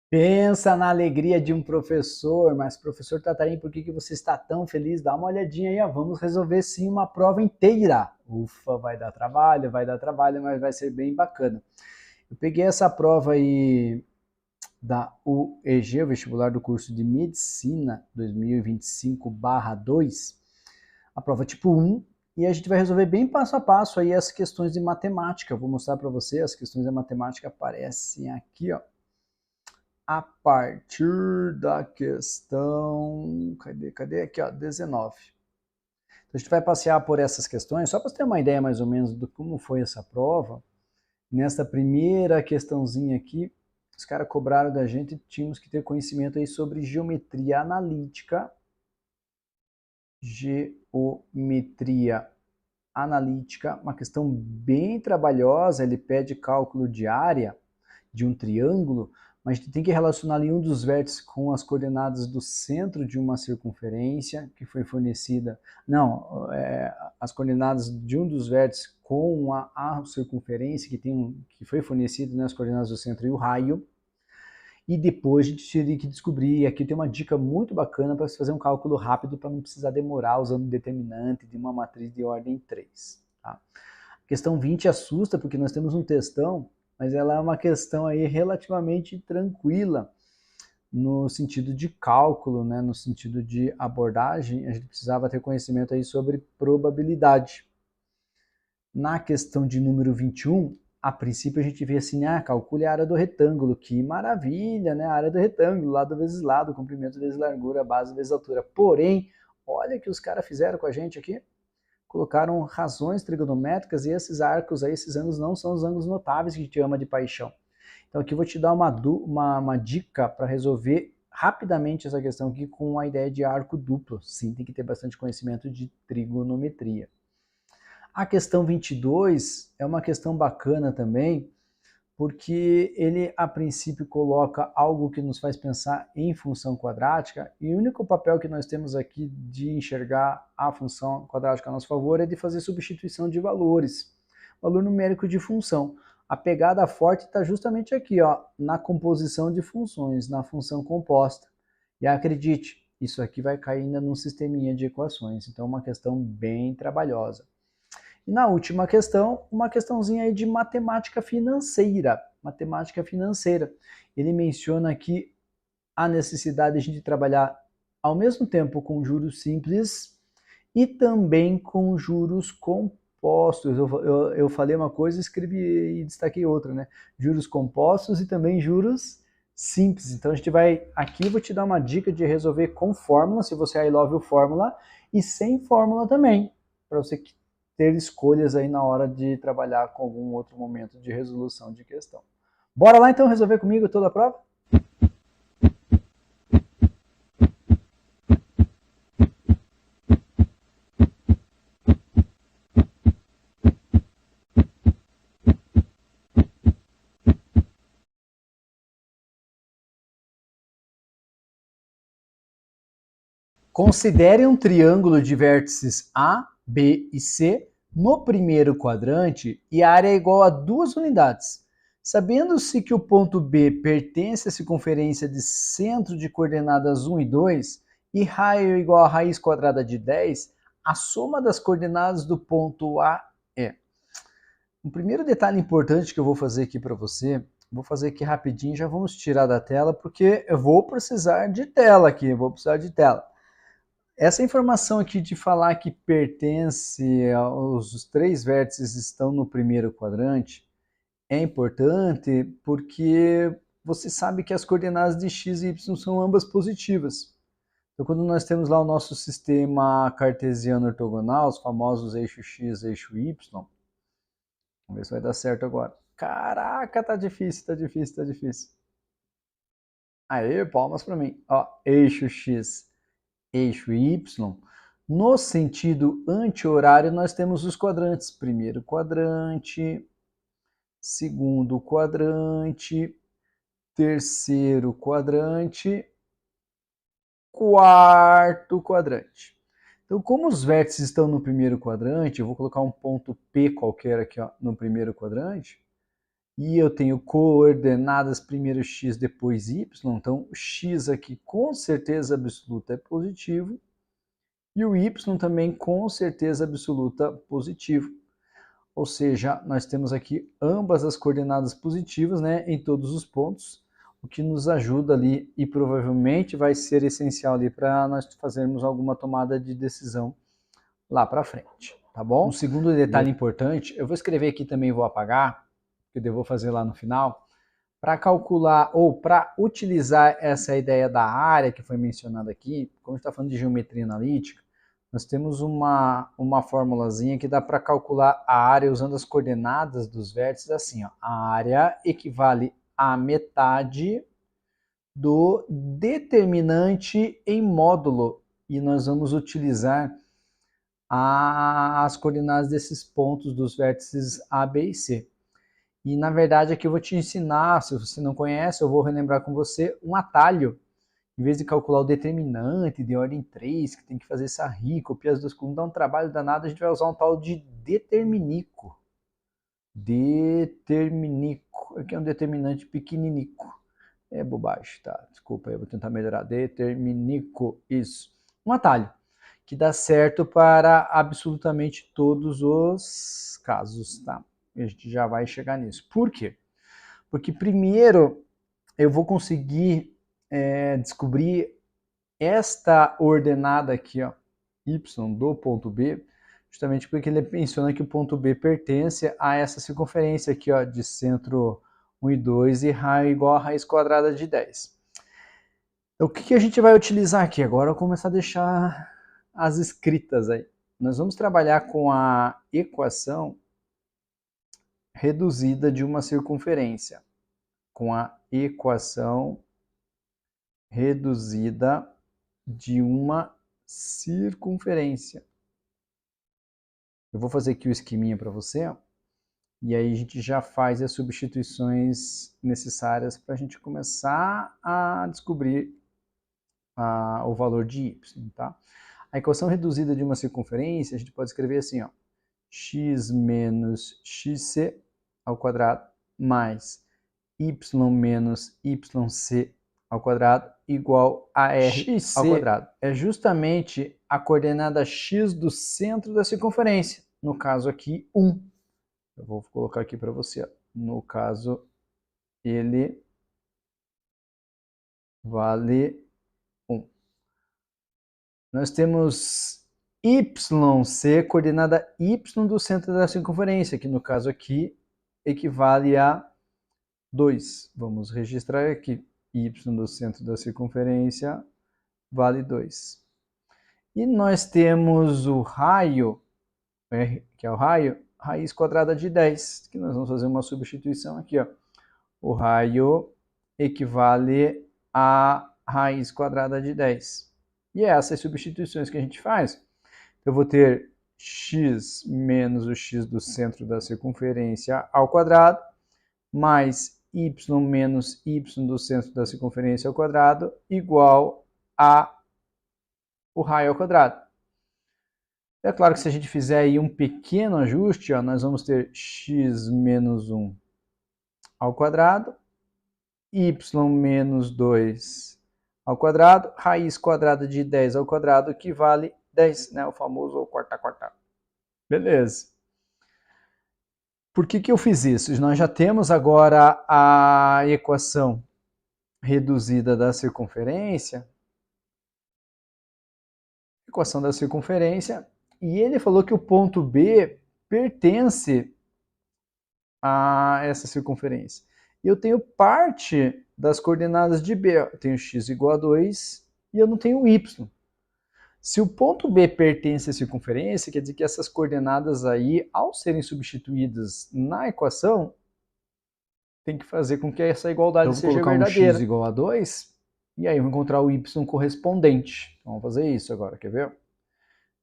Pensa na alegria de um professor, mas professor Tatarim, por que você está tão feliz? Dá uma olhadinha aí, ó. Vamos resolver sim uma prova inteira. Ufa, vai dar trabalho, mas vai ser bem bacana. Eu peguei essa prova aí da UEG, o vestibular do curso de Medicina 2025/2, a prova tipo 1, e a gente vai resolver bem passo a passo aí as questões de matemática. Eu vou mostrar para você, as questões da matemática aparecem aqui, ó. A partir da questão. Cadê? Aqui, ó, 19. Então a gente vai passear por essas questões, só para você ter uma ideia mais ou menos do como foi essa prova. Nesta primeira questãozinha aqui, os caras cobraram da gente, tínhamos que ter conhecimento aí sobre geometria analítica. Geometria analítica, uma questão bem trabalhosa, ele pede cálculo de área de um triângulo, mas a gente tem que relacionar ali um dos vértices com as coordenadas do centro de uma circunferência que foi fornecida, as coordenadas de um dos vértices com a circunferência que foi fornecida, né, as coordenadas do centro e o raio. E depois a gente teria que descobrir, aqui tem uma dica muito bacana para você fazer um cálculo rápido para não precisar demorar usando o determinante de uma matriz de ordem 3. Tá? A questão 20 assusta porque nós temos um textão, mas ela é uma questão aí relativamente tranquila no sentido de cálculo, né, no sentido de abordagem, a gente precisava ter conhecimento aí sobre probabilidade. Na questão de número 21, a princípio a gente vê assim, calcule a área do retângulo, que maravilha, né? A área do retângulo, lado vezes lado, comprimento vezes largura, base vezes altura. Porém, olha o que os caras fizeram com a gente aqui. Colocaram razões trigonométricas e esses arcos aí, esses ângulos não são os ângulos notáveis que a gente ama de paixão. Então aqui eu vou te dar uma dica para resolver rapidamente essa questão aqui com a ideia de arco duplo. Sim, tem que ter bastante conhecimento de trigonometria. A questão 22 é uma questão bacana também, porque ele a princípio coloca algo que nos faz pensar em função quadrática, e o único papel que nós temos aqui de enxergar a função quadrática a nosso favor é de fazer substituição de valores, valor numérico de função. A pegada forte está justamente aqui, ó, na composição de funções, na função composta. E acredite, isso aqui vai cair ainda num sisteminha de equações, então é uma questão bem trabalhosa. E na última questão, uma questãozinha aí de matemática financeira. Matemática financeira. Ele menciona aqui a necessidade de a gente trabalhar ao mesmo tempo com juros simples e também com juros compostos. Eu falei uma coisa, escrevi e destaquei outra, né? Juros compostos e também juros simples. Então a gente vai aqui, vou te dar uma dica de resolver com fórmula, se você I love o fórmula, e sem fórmula também, para você ter escolhas aí na hora de trabalhar com algum outro momento de resolução de questão. Bora lá então resolver comigo toda a prova? Considere um triângulo de vértices A, B e C no primeiro quadrante e a área é igual a 2 unidades. Sabendo-se que o ponto B pertence à circunferência de centro de coordenadas 1 e 2 e raio é igual a raiz quadrada de 10, a soma das coordenadas do ponto A é. Um primeiro detalhe importante que eu vou fazer aqui para você, vou fazer aqui rapidinho, já vamos tirar da tela, porque eu vou precisar de tela aqui, Essa informação aqui de falar que pertence aos três vértices estão no primeiro quadrante é importante porque você sabe que as coordenadas de x e y são ambas positivas. Então, quando nós temos lá o nosso sistema cartesiano ortogonal, os famosos eixo x, eixo y, vamos ver se vai dar certo agora. Caraca, tá difícil, tá difícil, tá difícil. Aê, palmas para mim. Ó, eixo x, eixo y. No sentido anti-horário, nós temos os quadrantes. Primeiro quadrante, segundo quadrante, terceiro quadrante, quarto quadrante. Então, como os vértices estão no primeiro quadrante, eu vou colocar um ponto P qualquer aqui ó, no primeiro quadrante, e eu tenho coordenadas primeiro x, depois y, então o x aqui com certeza absoluta é positivo, e o y também com certeza absoluta positivo. Ou seja, nós temos aqui ambas as coordenadas positivas, né, em todos os pontos, o que nos ajuda ali e provavelmente vai ser essencial ali para nós fazermos alguma tomada de decisão lá para frente, tá bom? Um segundo detalhe importante, eu vou escrever aqui também, vou apagar, que eu vou fazer lá no final, para calcular ou para utilizar essa ideia da área que foi mencionada aqui, como a gente está falando de geometria analítica, nós temos uma formulazinha que dá para calcular a área usando as coordenadas dos vértices assim, ó. A área equivale à metade do determinante em módulo, e nós vamos utilizar as coordenadas desses pontos dos vértices A, B e C. E na verdade aqui eu vou te ensinar, se você não conhece, eu vou relembrar com você um atalho. Em vez de calcular o determinante de ordem 3, que tem que fazer essa RI, copiar as duas colunas, dá um trabalho danado, a gente vai usar um tal de determinico. Determinico. Aqui é um determinante pequeninico. É bobagem, tá? Desculpa, eu vou tentar melhorar. Determinico, isso. Um atalho que dá certo para absolutamente todos os casos, tá? A gente já vai chegar nisso. Por quê? Porque primeiro eu vou conseguir descobrir esta ordenada aqui, ó, y do ponto B, justamente porque ele menciona que o ponto B pertence a essa circunferência aqui, ó, de centro 1 e 2 e raio igual a raiz quadrada de 10. O que a gente vai utilizar aqui? Agora eu vou começar a deixar as escritas aí. Nós vamos trabalhar com a equação reduzida de uma circunferência. Com a equação reduzida de uma circunferência. Eu vou fazer aqui o esqueminha para você, ó, e aí a gente já faz as substituições necessárias para a gente começar a descobrir o valor de y, tá? A equação reduzida de uma circunferência, a gente pode escrever assim, ó, x menos xc ao quadrado mais y menos yc ao quadrado igual a r xc ao quadrado. É justamente a coordenada x do centro da circunferência, no caso aqui 1. Eu vou colocar aqui para você, ó. No caso, ele vale 1. Nós temos YC, coordenada y do centro da circunferência, que no caso aqui equivale a 2. Vamos registrar aqui. Y do centro da circunferência vale 2. E nós temos o raio, R, que é o raio, raiz quadrada de 10, que nós vamos fazer uma substituição aqui, ó. O raio equivale a raiz quadrada de 10. E é essas substituições que a gente faz. Eu vou ter x menos o x do centro da circunferência ao quadrado, mais y menos y do centro da circunferência ao quadrado, igual a o raio ao quadrado. É claro que se a gente fizer aí um pequeno ajuste, ó, nós vamos ter x menos 1 ao quadrado, y menos 2 ao quadrado, raiz quadrada de 10 ao quadrado, que vale 10, né? O famoso corta. Beleza. Por que eu fiz isso? Nós já temos agora a equação reduzida da circunferência, e ele falou que o ponto B pertence a essa circunferência. E eu tenho parte das coordenadas de B, eu tenho x igual a 2 e eu não tenho y. Se o ponto B pertence à circunferência, quer dizer que essas coordenadas aí, ao serem substituídas na equação, tem que fazer com que essa igualdade seja verdadeira. Eu vou colocar um x igual a 2, e aí eu vou encontrar o y correspondente. Então, vamos fazer isso agora, quer ver?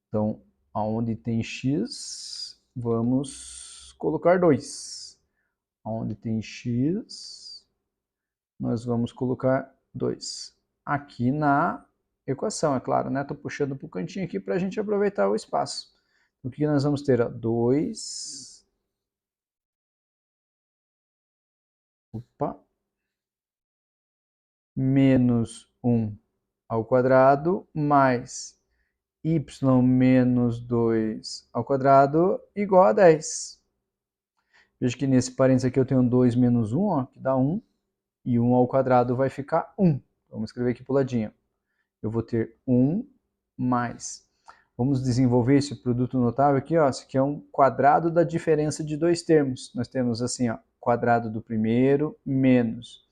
Então, onde tem x, vamos colocar 2. Onde tem x, nós vamos colocar 2. Aqui na equação, é claro, né? Estou puxando para o cantinho aqui para a gente aproveitar o espaço. O que nós vamos ter? 2 Opa. Menos 1 ao quadrado mais y menos 2 ao quadrado igual a 10. Veja que nesse parênteses aqui eu tenho 2 menos 1, ó, que dá 1. E 1 ao quadrado vai ficar 1. Vamos escrever aqui para o ladinho. Eu vou ter 1 mais. Vamos desenvolver esse produto notável aqui, ó. Isso aqui é um quadrado da diferença de dois termos. Nós temos assim, ó, quadrado do primeiro menos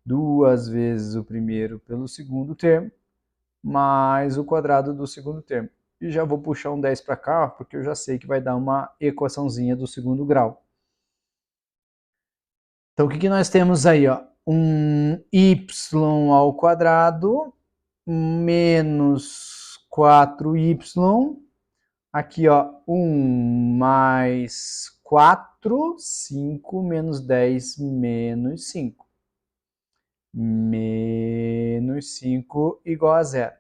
2 vezes o primeiro pelo segundo termo, mais o quadrado do segundo termo. E já vou puxar um 10 para cá, porque eu já sei que vai dar uma equaçãozinha do segundo grau. Então, o que nós temos aí? Ó? Um y ao quadrado menos 4y. Aqui, ó, 1 mais 4, 5 menos 10 menos 5. Menos 5 igual a 0.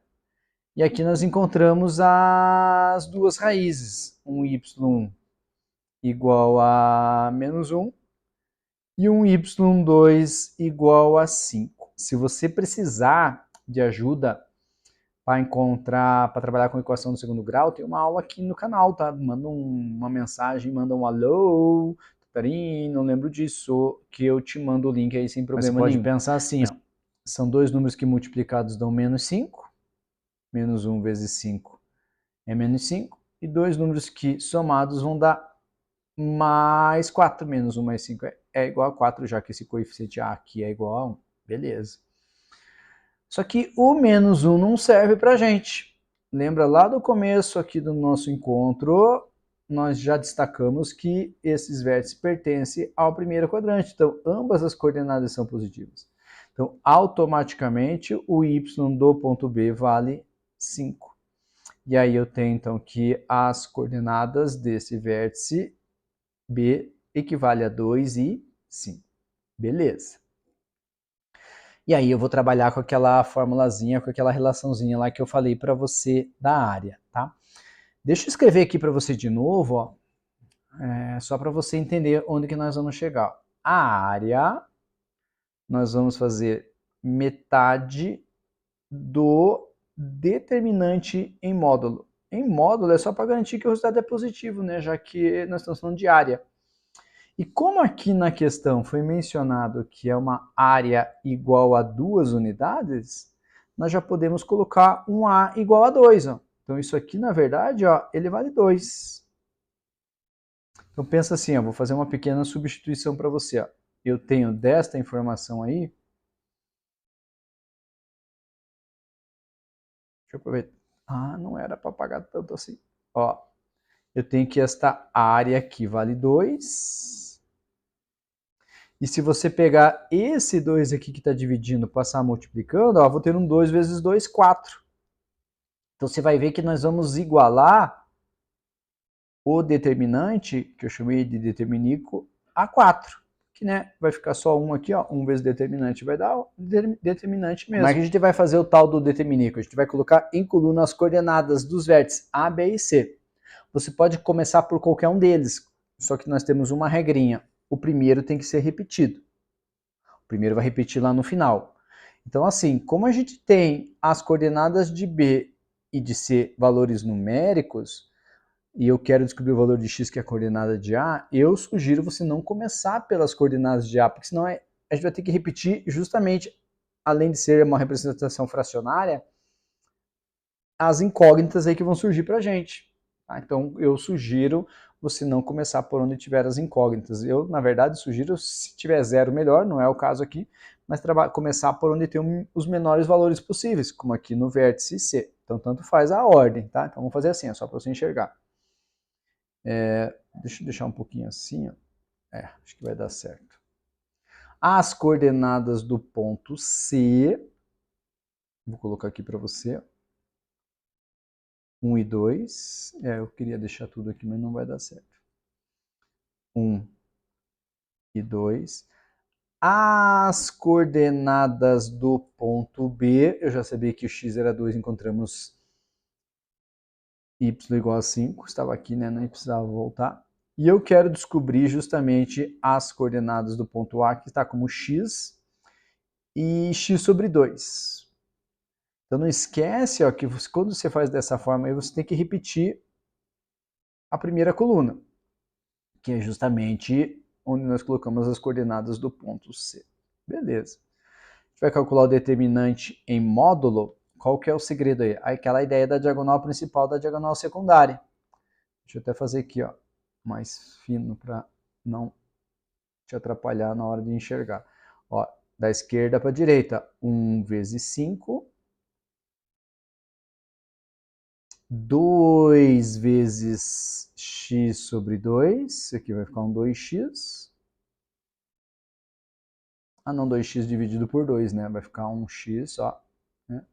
E aqui nós encontramos as duas raízes. Um y igual a menos 1 e um y2 igual a 5. Se você precisar de ajuda para trabalhar com equação do segundo grau, tem uma aula aqui no canal, tá? Manda uma mensagem, manda um alô, não lembro disso, que eu te mando o link aí sem problema nenhum. Você pode pensar assim, ó, são dois números que multiplicados dão menos 5, menos 1 vezes 5 é menos 5, e dois números que somados vão dar mais 4, menos 1 mais 5 é igual a 4, já que esse coeficiente A aqui é igual a 1. Beleza. Só que o menos 1 não serve para a gente. Lembra lá do começo aqui do nosso encontro, nós já destacamos que esses vértices pertencem ao primeiro quadrante. Então, ambas as coordenadas são positivas. Então, automaticamente, o y do ponto B vale 5. E aí eu tenho, então, que as coordenadas desse vértice B equivale a 2 e 5. Beleza. E aí eu vou trabalhar com aquela formulazinha, com aquela relaçãozinha lá que eu falei para você da área, tá? Deixa eu escrever aqui para você de novo, ó, só para você entender onde que nós vamos chegar. A área, nós vamos fazer metade do determinante em módulo. Em módulo é só para garantir que o resultado é positivo, né? Já que nós estamos falando de área. E como aqui na questão foi mencionado que é uma área igual a 2 unidades, nós já podemos colocar um A igual a 2. Ó. Então isso aqui, na verdade, ó, ele vale 2. Então pensa assim, ó, vou fazer uma pequena substituição para você. Ó. Eu tenho desta informação aí. Deixa eu aproveitar. Ah, não era para pagar tanto assim. Ó, eu tenho que esta área aqui vale 2. E se você pegar esse 2 aqui que está dividindo, passar multiplicando, ó, vou ter um 2 vezes 2, 4. Então você vai ver que nós vamos igualar o determinante, que eu chamei de determinico, a 4. Que né, vai ficar só 1 aqui, ó, 1 vezes determinante vai dar determinante mesmo. Como é que a gente vai fazer o tal do determinico? A gente vai colocar em coluna as coordenadas dos vértices A, B e C. Você pode começar por qualquer um deles, só que nós temos uma regrinha. O primeiro tem que ser repetido. O primeiro vai repetir lá no final. Então, assim, como a gente tem as coordenadas de B e de C valores numéricos, e eu quero descobrir o valor de x, que é a coordenada de A, eu sugiro você não começar pelas coordenadas de A, porque senão a gente vai ter que repetir justamente, além de ser uma representação fracionária, as incógnitas aí que vão surgir para a gente. Tá? Então, eu sugiro você não começar por onde tiver as incógnitas. Eu, na verdade, sugiro, se tiver 0, melhor, não é o caso aqui, mas começar por onde tem os menores valores possíveis, como aqui no vértice C. Então, tanto faz a ordem, tá? Então, vamos fazer assim, só para você enxergar. Deixa eu deixar um pouquinho assim, ó. Acho que vai dar certo. As coordenadas do ponto C, vou colocar aqui para você, 1 e 2, eu queria deixar tudo aqui, mas não vai dar certo. 1 e 2. As coordenadas do ponto B, eu já sabia que o x era 2, encontramos y igual a 5, estava aqui, né? Nem precisava voltar. E eu quero descobrir justamente as coordenadas do ponto A, que está como x, e x sobre 2. Então não esquece ó, que quando você faz dessa forma, aí você tem que repetir a primeira coluna, que é justamente onde nós colocamos as coordenadas do ponto C. Beleza. A gente vai calcular o determinante em módulo. Qual que é o segredo aí? Aquela ideia da diagonal principal da diagonal secundária. Deixa eu até fazer aqui, ó, mais fino para não te atrapalhar na hora de enxergar. Ó, da esquerda para a direita, 1 vezes 5, 2 vezes x sobre 2, isso aqui vai ficar um 2x. Ah, não, 2x dividido por 2, né? Vai ficar um x, ó. Né?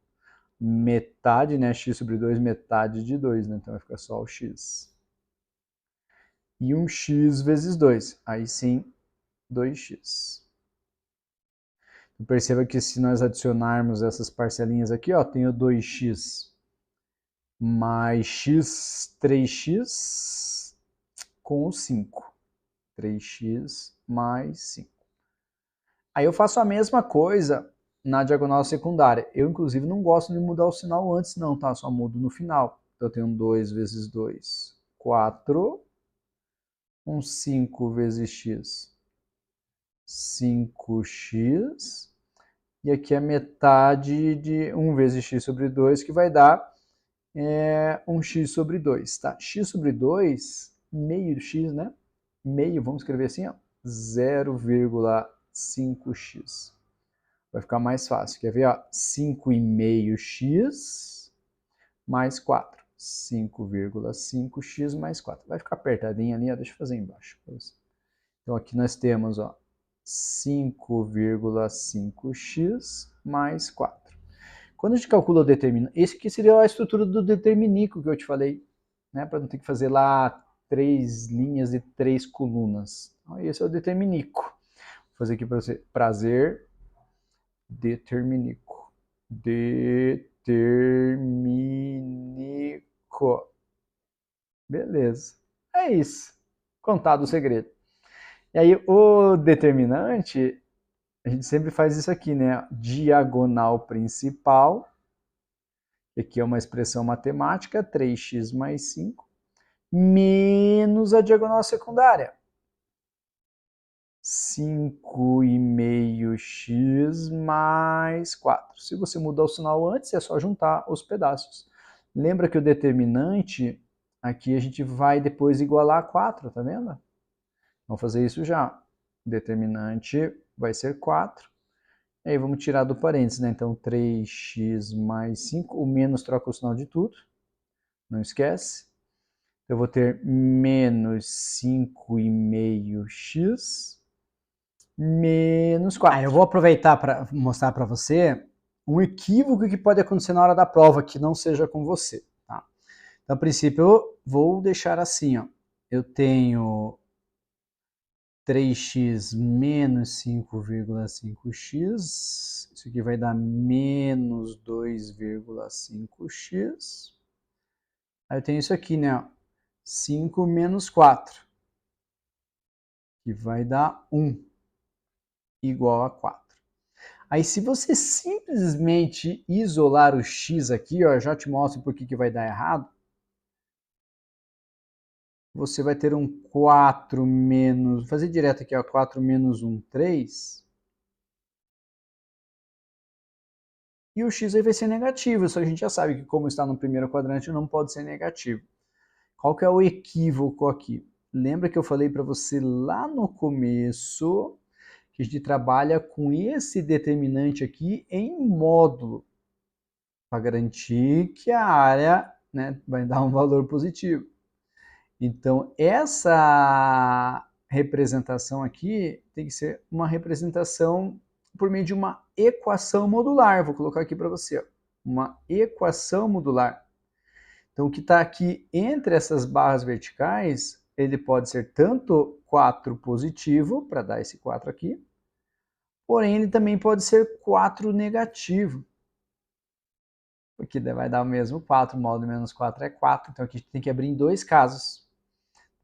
Metade, né? X sobre 2, metade de 2, né? Então vai ficar só o x. E um x vezes 2, aí sim, 2x. Então, perceba que se nós adicionarmos essas parcelinhas aqui, ó, tem o 2x mais x, 3x com o 5. 3x mais 5. Aí eu faço a mesma coisa na diagonal secundária. Eu, inclusive, não gosto de mudar o sinal antes, não, tá? Só mudo no final. Então, eu tenho 2 vezes 2, 4. 5 vezes x, 5x. E aqui é metade de 1 vezes x sobre 2, que vai dar 1x sobre 2, tá? X sobre 2, meio x, né? Meio, vamos escrever assim, ó, 0,5x. Vai ficar mais fácil. Quer ver, ó? 5,5x mais 4. 5,5x mais 4. Vai ficar apertadinho ali, ó, deixa eu fazer embaixo. Então aqui nós temos, ó, 5,5x mais 4. Quando a gente calcula o determinante, esse aqui seria a estrutura do determiníquo que eu te falei, né? Para não ter que fazer lá 3 linhas e 3 colunas. Então, esse é o determiníquo. Vou fazer aqui para você. Prazer, determiníquo. Determiníquo. Beleza. É isso. Contado o segredo. E aí, o determinante, a gente sempre faz isso aqui, né? Diagonal principal. Aqui é uma expressão matemática, 3x mais 5, menos a diagonal secundária. 5,5x mais 4. Se você mudar o sinal antes, é só juntar os pedaços. Lembra que o determinante, aqui a gente vai depois igualar a 4, tá vendo? Vamos fazer isso já. O determinante vai ser 4. Aí vamos tirar do parênteses, né? Então 3x mais 5, o menos troca o sinal de tudo, não esquece. Eu vou ter menos 5,5x menos 4. Eu vou aproveitar para mostrar para você um equívoco que pode acontecer na hora da prova, que não seja com você. Tá? Então, a princípio, eu vou deixar assim, ó. Eu tenho 3x menos 5,5x. Isso aqui vai dar menos 2,5x. Aí eu tenho isso aqui, né? 5 menos 4, que vai dar 1, igual a 4. Aí se você simplesmente isolar o x aqui, ó, eu já te mostro por que vai dar errado. Você vai ter um 4 menos, vou fazer direto aqui, ó, 4 menos 1, 3. E o x aí vai ser negativo, só que a gente já sabe que como está no primeiro quadrante não pode ser negativo. Qual que é o equívoco aqui? Lembra que eu falei para você lá no começo que a gente trabalha com esse determinante aqui em módulo, para garantir que a área, né, vai dar um valor positivo. Então, essa representação aqui tem que ser uma representação por meio de uma equação modular. Vou colocar aqui para você, ó, uma equação modular. Então, o que está aqui entre essas barras verticais, ele pode ser tanto 4 positivo, para dar esse 4 aqui, porém ele também pode ser 4 negativo, porque vai dar o mesmo 4, modo menos 4 é 4, então aqui a gente tem que abrir em dois casos.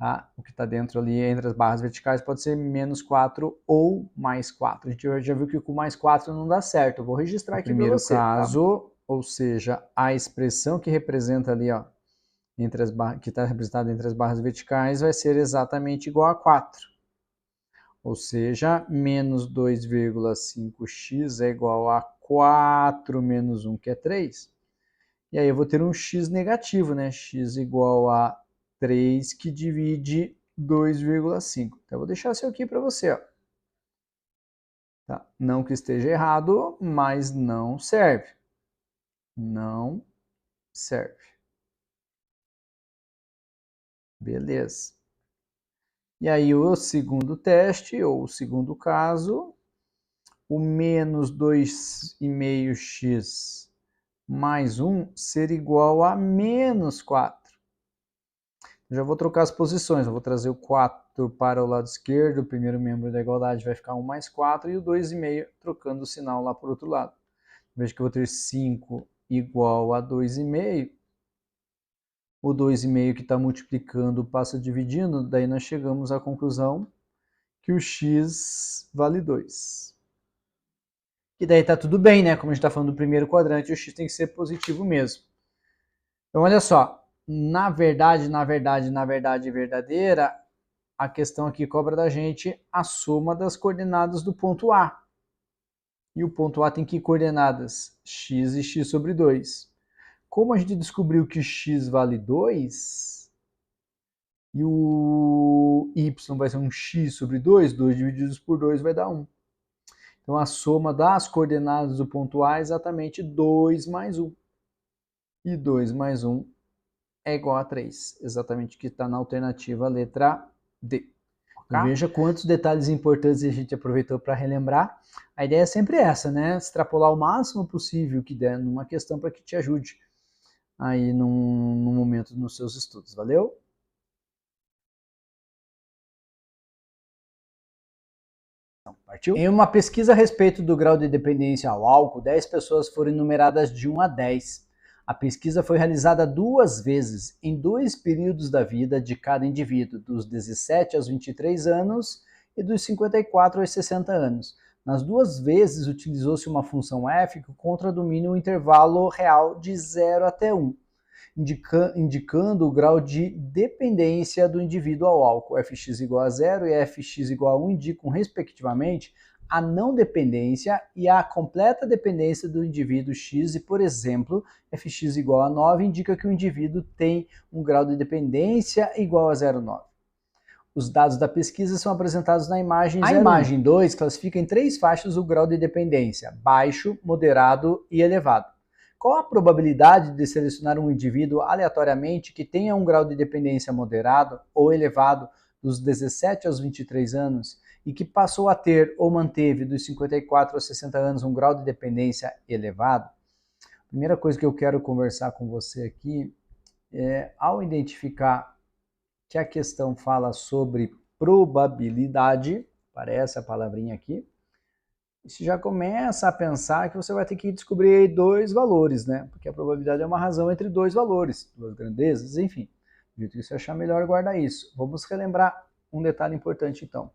Tá? O que está dentro ali entre as barras verticais pode ser menos 4 ou mais 4. A gente já viu que com mais 4 não dá certo. Eu vou registrar aqui para você. Primeiro caso, tá? Ou seja, a expressão que representa ali, ó, entre as barras, que está representada entre as barras verticais, vai ser exatamente igual a 4. Ou seja, menos 2,5x é igual a 4 menos 1, que é 3. E aí eu vou ter um x negativo, né? X igual a 3 que divide 2,5. Então eu vou deixar isso aqui para você, ó. Tá? Não que esteja errado, mas não serve. Não serve. Beleza. E aí o segundo teste, ou o segundo caso, o menos 2,5x mais 1 ser igual a menos 4. Eu já vou trocar as posições, eu vou trazer o 4 para o lado esquerdo, o primeiro membro da igualdade vai ficar 1 mais 4, e o 2,5 trocando o sinal lá para o outro lado. Veja que eu vou ter 5 igual a 2,5, o 2,5 que está multiplicando passa dividindo, daí nós chegamos à conclusão que o x vale 2. E daí está tudo bem, né? Como a gente está falando do primeiro quadrante, o x tem que ser positivo mesmo. Então olha só, na verdade verdadeira, a questão aqui cobra da gente a soma das coordenadas do ponto A. E o ponto A tem que coordenadas? X e x sobre 2. Como a gente descobriu que x vale 2, e o y vai ser um x sobre 2, 2 divididos por 2 vai dar 1. Então a soma das coordenadas do ponto A é exatamente 2 mais 1. E 2 mais 1 é igual a 3. Exatamente o que está na alternativa letra D. Então, veja quantos detalhes importantes a gente aproveitou para relembrar. A ideia é sempre essa, né? Extrapolar o máximo possível que der numa questão para que te ajude aí num momento nos seus estudos. Valeu? Partiu? Em uma pesquisa a respeito do grau de dependência ao álcool, 10 pessoas foram enumeradas de 1 a 10. A pesquisa foi realizada 2 vezes, em 2 períodos da vida de cada indivíduo, dos 17 aos 23 anos e dos 54 aos 60 anos. Nas 2 vezes, utilizou-se uma função f que contradomina o intervalo real de 0 até 1, indicando o grau de dependência do indivíduo ao álcool. Fx igual a 0 e Fx igual a 1 indicam, respectivamente, a não dependência e a completa dependência do indivíduo X, e, por exemplo, Fx igual a 9 indica que o indivíduo tem um grau de dependência igual a 0,9. Os dados da pesquisa são apresentados na imagem 01. A imagem 2 classifica em 3 faixas o grau de dependência: baixo, moderado e elevado. Qual a probabilidade de selecionar um indivíduo aleatoriamente que tenha um grau de dependência moderado ou elevado dos 17 aos 23 anos e que passou a ter ou manteve dos 54 aos 60 anos um grau de dependência elevado? A primeira coisa que eu quero conversar com você aqui é, ao identificar que a questão fala sobre probabilidade, aparece a palavrinha aqui, você já começa a pensar que você vai ter que descobrir 2 valores, né? Porque a probabilidade é uma razão entre 2 valores, 2 grandezas, enfim. Do jeito que você achar melhor, guarda isso. Vamos relembrar um detalhe importante, então.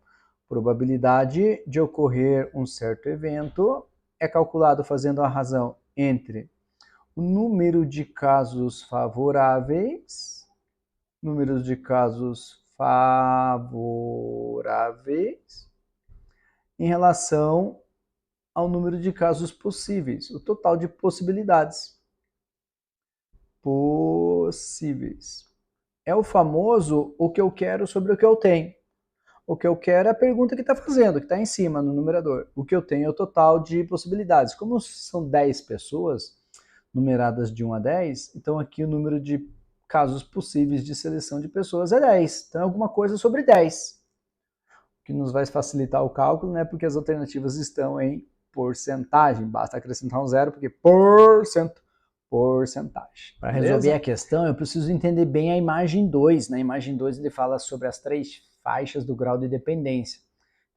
Probabilidade de ocorrer um certo evento é calculado fazendo a razão entre o número de casos favoráveis, em relação ao número de casos possíveis, o total de possibilidades. É o famoso o que eu quero sobre o que eu tenho. O que eu quero é a pergunta que está fazendo, que está em cima no numerador. O que eu tenho é o total de possibilidades. Como são 10 pessoas, numeradas de 1 a 10, então aqui o número de casos possíveis de seleção de pessoas é 10. Então é alguma coisa sobre 10. O que nos vai facilitar o cálculo, né? Porque as alternativas estão em porcentagem. Basta acrescentar um zero, porque porcentagem. Para resolver a questão, eu preciso entender bem a imagem 2. Na imagem 2 ele fala sobre as 3 faixas do grau de dependência.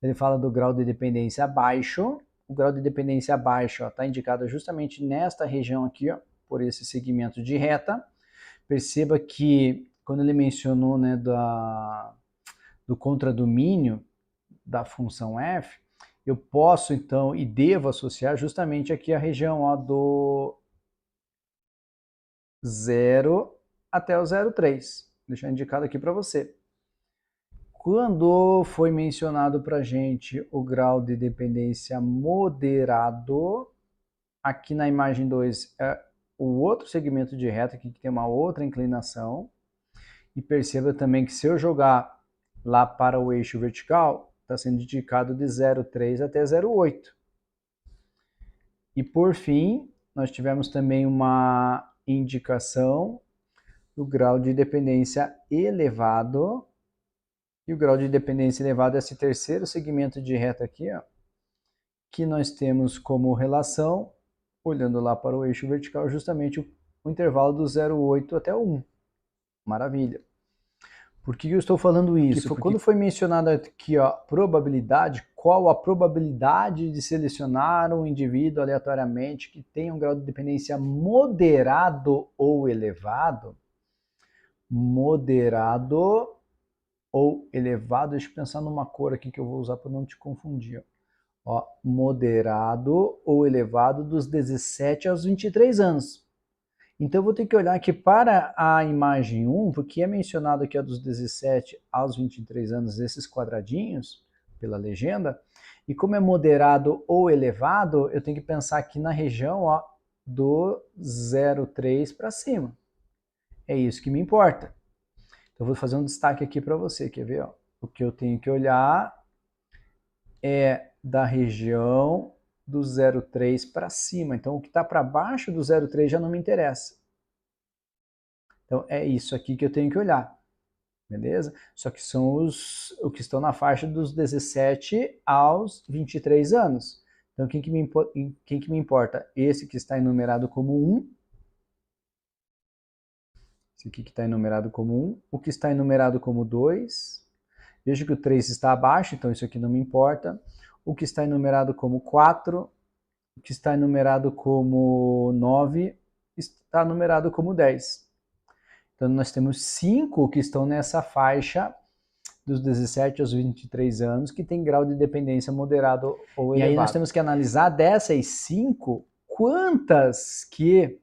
Ele fala do grau de dependência baixo. O grau de dependência baixo está indicado justamente nesta região aqui, ó, por esse segmento de reta. Perceba que quando ele mencionou, né, do contradomínio da função f, eu posso, então, e devo associar justamente aqui a região ó, do 0 até o 0,3. Vou deixar indicado aqui para você. Quando foi mencionado para a gente o grau de dependência moderado, aqui na imagem 2 é o outro segmento de reta aqui que tem uma outra inclinação. E perceba também que se eu jogar lá para o eixo vertical, está sendo indicado de 0,3 até 0,8. E por fim, nós tivemos também uma indicação do grau de dependência elevado. E o grau de dependência elevado é esse terceiro segmento de reta aqui, ó, que nós temos como relação, olhando lá para o eixo vertical, justamente o intervalo do 0,8 até o 1. Maravilha. Por que eu estou falando isso? Porque quando foi mencionado aqui a probabilidade, qual a probabilidade de selecionar um indivíduo aleatoriamente que tenha um grau de dependência moderado ou elevado? Moderado ou elevado, deixa eu pensar numa cor aqui que eu vou usar para não te confundir. Ó, moderado ou elevado dos 17 aos 23 anos. Então eu vou ter que olhar aqui para a imagem 1, porque é mencionado aqui dos 17 aos 23 anos esses quadradinhos, pela legenda, e como é moderado ou elevado, eu tenho que pensar aqui na região ó, do 0,3 para cima. É isso que me importa. Então eu vou fazer um destaque aqui para você, quer ver? Ó? O que eu tenho que olhar é da região do 0,3 para cima. Então, o que está para baixo do 0,3 já não me interessa. Então, é isso aqui que eu tenho que olhar. Beleza? Só que são os que estão na faixa dos 17 aos 23 anos. Então, quem que me importa? Esse que está enumerado como 1. Esse aqui que está enumerado como 1. O que está enumerado como 2. Veja que o 3 está abaixo, então isso aqui não me importa. O que está enumerado como 4, o que está enumerado como 9, está numerado como 10. Então nós temos 5 que estão nessa faixa dos 17 aos 23 anos, que tem grau de dependência moderado ou elevado. E aí nós temos que analisar dessas 5, quantas que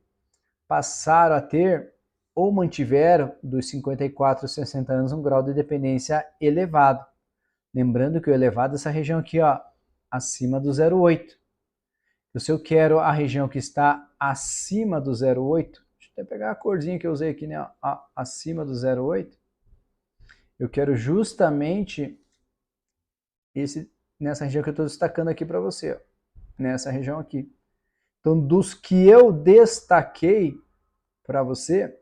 passaram a ter ou mantiveram dos 54 aos 60 anos um grau de dependência elevado. Lembrando que o elevado é essa região aqui, ó, acima do 0,8. Então, se eu quero a região que está acima do 0,8, deixa eu até pegar a corzinha que eu usei aqui, né, ó, acima do 0,8, eu quero justamente nessa região que eu estou destacando aqui para você, ó, nessa região aqui. Então, dos que eu destaquei para você,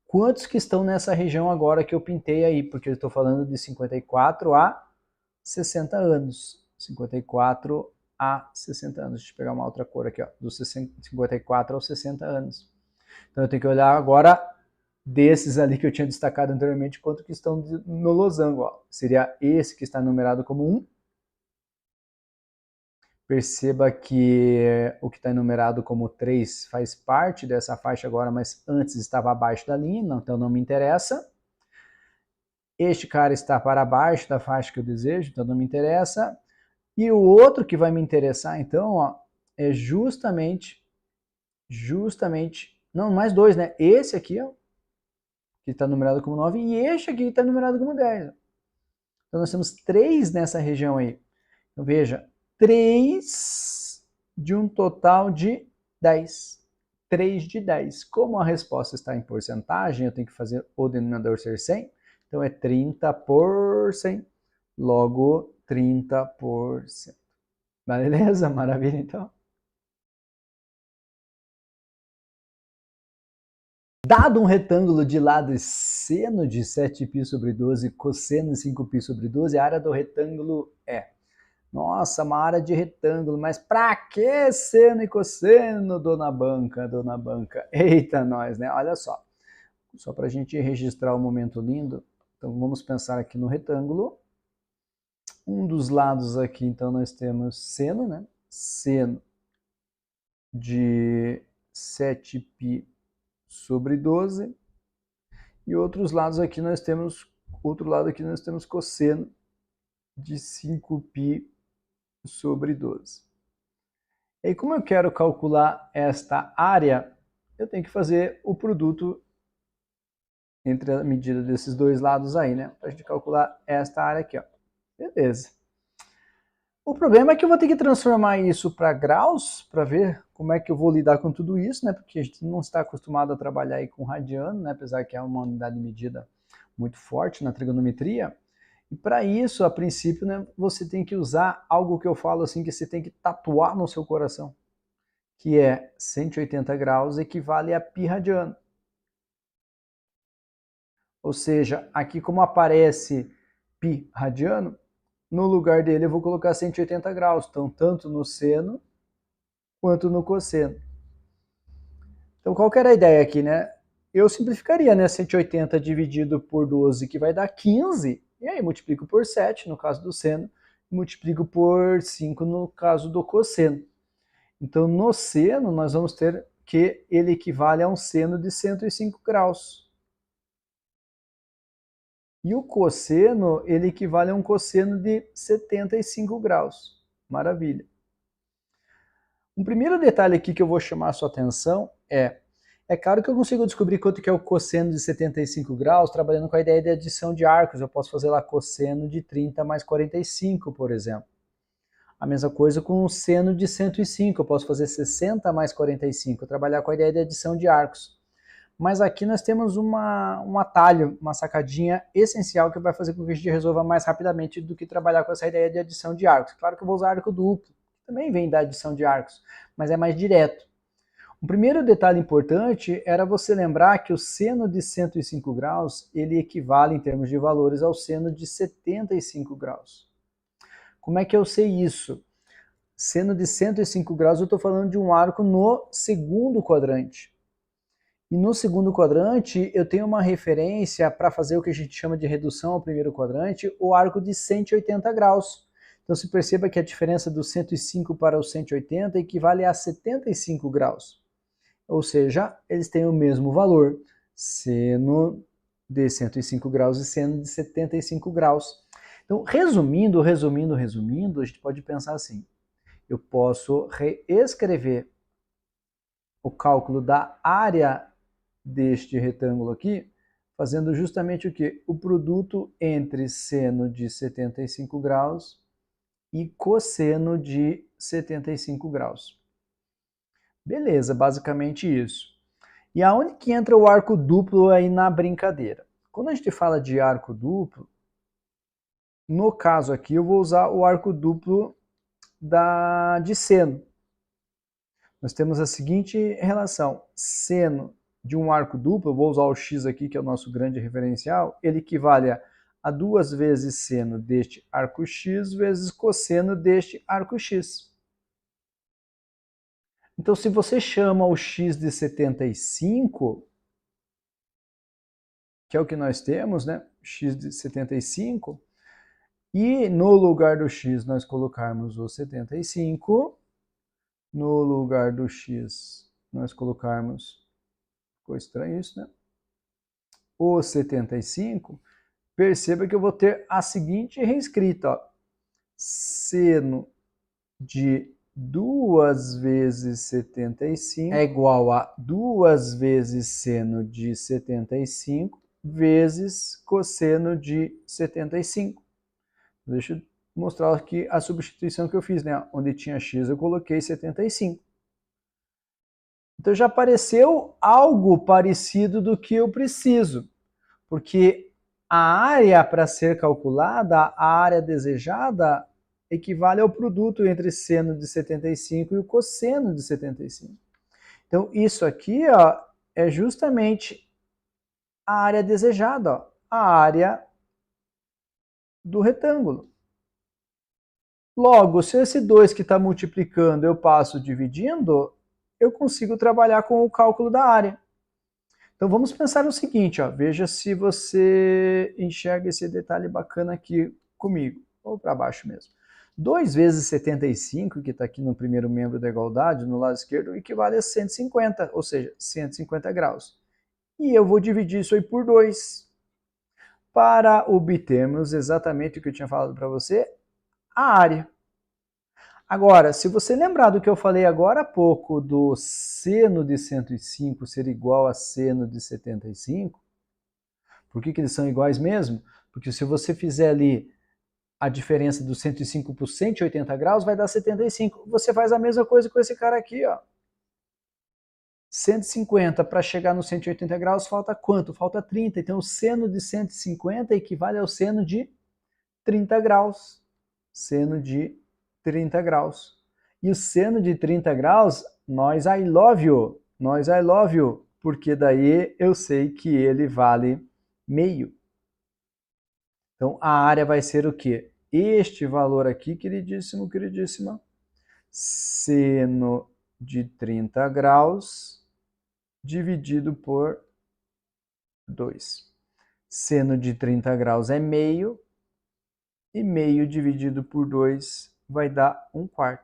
quantos que estão nessa região agora que eu pintei aí? Porque eu estou falando de 54 a 60 anos. 54 a 60 anos. Deixa eu pegar uma outra cor aqui, ó, dos 54 aos 60 anos. Então eu tenho que olhar agora desses ali que eu tinha destacado anteriormente, quanto que estão no losango. Ó. Seria esse que está numerado como 1. Perceba que o que está enumerado como 3 faz parte dessa faixa agora, mas antes estava abaixo da linha, então não me interessa. Este cara está para baixo da faixa que eu desejo, então não me interessa. E o outro que vai me interessar, então, ó, é justamente, não, mais 2, né? Esse aqui, ó, que está numerado como 9, e este aqui que está numerado como 10. Então nós temos 3 nessa região aí. Então veja, 3 de um total de 10. 3 de 10. Como a resposta está em porcentagem, eu tenho que fazer o denominador ser 100. Então é 30 por 100. Logo, 30%. Beleza? Maravilha, então. Dado um retângulo de lado seno de 7π sobre 12, cosseno de 5π sobre 12, a área do retângulo é... Nossa, uma área de retângulo, mas pra que seno e cosseno, dona banca, dona banca? Eita, nós, né? Olha só para a gente registrar o momento lindo, então vamos pensar aqui no retângulo. Um dos lados aqui, então, nós temos seno, né? Seno de 7π sobre 12. E outro lado aqui nós temos cosseno de 5π sobre 12. E como eu quero calcular esta área, eu tenho que fazer o produto entre a medida desses dois lados aí, né? Para a gente calcular esta área aqui, ó. Beleza. O problema é que eu vou ter que transformar isso para graus, para ver como é que eu vou lidar com tudo isso, né? Porque a gente não está acostumado a trabalhar aí com radiano, né? Apesar que é uma unidade de medida muito forte na trigonometria. E para isso, a princípio, né, você tem que usar algo que eu falo assim, que você tem que tatuar no seu coração, que é 180 graus equivale a π radiano. Ou seja, aqui como aparece π radiano, no lugar dele eu vou colocar 180 graus, então tanto no seno quanto no cosseno. Então qual que era a ideia aqui, né? Eu simplificaria, né? 180 dividido por 12, que vai dar 15, e aí multiplico por 7, no caso do seno, e multiplico por 5 no caso do cosseno. Então no seno nós vamos ter que ele equivale a um seno de 105 graus. E o cosseno, ele equivale a um cosseno de 75 graus. Maravilha. Um primeiro detalhe aqui que eu vou chamar a sua atenção é claro que eu consigo descobrir quanto que é o cosseno de 75 graus trabalhando com a ideia de adição de arcos. Eu posso fazer lá cosseno de 30 mais 45, por exemplo. A mesma coisa com o seno de 105, eu posso fazer 60 mais 45, trabalhar com a ideia de adição de arcos. Mas aqui nós temos um atalho, uma sacadinha essencial que vai fazer com que a gente resolva mais rapidamente do que trabalhar com essa ideia de adição de arcos. Claro que eu vou usar arco duplo, que também vem da adição de arcos, mas é mais direto. Um primeiro detalhe importante era você lembrar que o seno de 105 graus, ele equivale em termos de valores ao seno de 75 graus. Como é que eu sei isso? Seno de 105 graus, eu estou falando de um arco no segundo quadrante. E no segundo quadrante, eu tenho uma referência para fazer o que a gente chama de redução ao primeiro quadrante, o arco de 180 graus. Então, se perceba que a diferença do 105 para o 180 equivale a 75 graus. Ou seja, eles têm o mesmo valor, seno de 105 graus e seno de 75 graus. Então, resumindo, a gente pode pensar assim. Eu posso reescrever o cálculo da área deste retângulo aqui, fazendo justamente o quê? O produto entre seno de 75 graus e cosseno de 75 graus. Beleza, basicamente isso. E aonde que entra o arco duplo aí na brincadeira? Quando a gente fala de arco duplo, no caso aqui eu vou usar o arco duplo de seno. Nós temos a seguinte relação, seno de um arco duplo, eu vou usar o x aqui, que é o nosso grande referencial, ele equivale a 2 vezes seno deste arco x vezes cosseno deste arco x. Então, se você chama o x de 75, que é o que nós temos, né? X de 75, e no lugar do x nós colocarmos o 75, no lugar do x nós colocarmos, ficou estranho isso, né? O 75, perceba que eu vou ter a seguinte reescrita, ó. Seno de 2 vezes 75 é igual a 2 vezes seno de 75 vezes cosseno de 75. Deixa eu mostrar aqui a substituição que eu fiz, né? Onde tinha x eu coloquei 75. Então já apareceu algo parecido do que eu preciso, porque a área para ser calculada, a área desejada, equivale ao produto entre seno de 75 e o cosseno de 75. Então isso aqui, ó, é justamente a área desejada, ó, a área do retângulo. Logo, se esse 2 que está multiplicando eu passo dividindo, eu consigo trabalhar com o cálculo da área. Então vamos pensar o seguinte, ó, veja se você enxerga esse detalhe bacana aqui comigo, ou para baixo mesmo. 2 vezes 75, que está aqui no primeiro membro da igualdade, no lado esquerdo, equivale a 150, ou seja, 150 graus. e eu vou dividir isso aí por 2 para obtermos exatamente o que eu tinha falado para você, a área. Agora, se você lembrar do que eu falei agora há pouco, do seno de 105 ser igual a seno de 75, por que eles são iguais mesmo? Porque se você fizer ali a diferença do 105 por 180 graus, vai dar 75. Você faz a mesma coisa com esse cara aqui, ó. 150 para chegar no 180 graus, falta quanto? Falta 30. Então, o seno de 150 equivale ao seno de 30 graus. Seno de 30 graus. E o seno de 30 graus, nós I love you. Nós I love you. Porque daí eu sei que ele vale meio. Então, a área vai ser o quê? Este valor aqui, queridíssimo, queridíssima. Seno de 30 graus dividido por 2. Seno de 30 graus é meio, e meio dividido por 2 vai dar 1/4.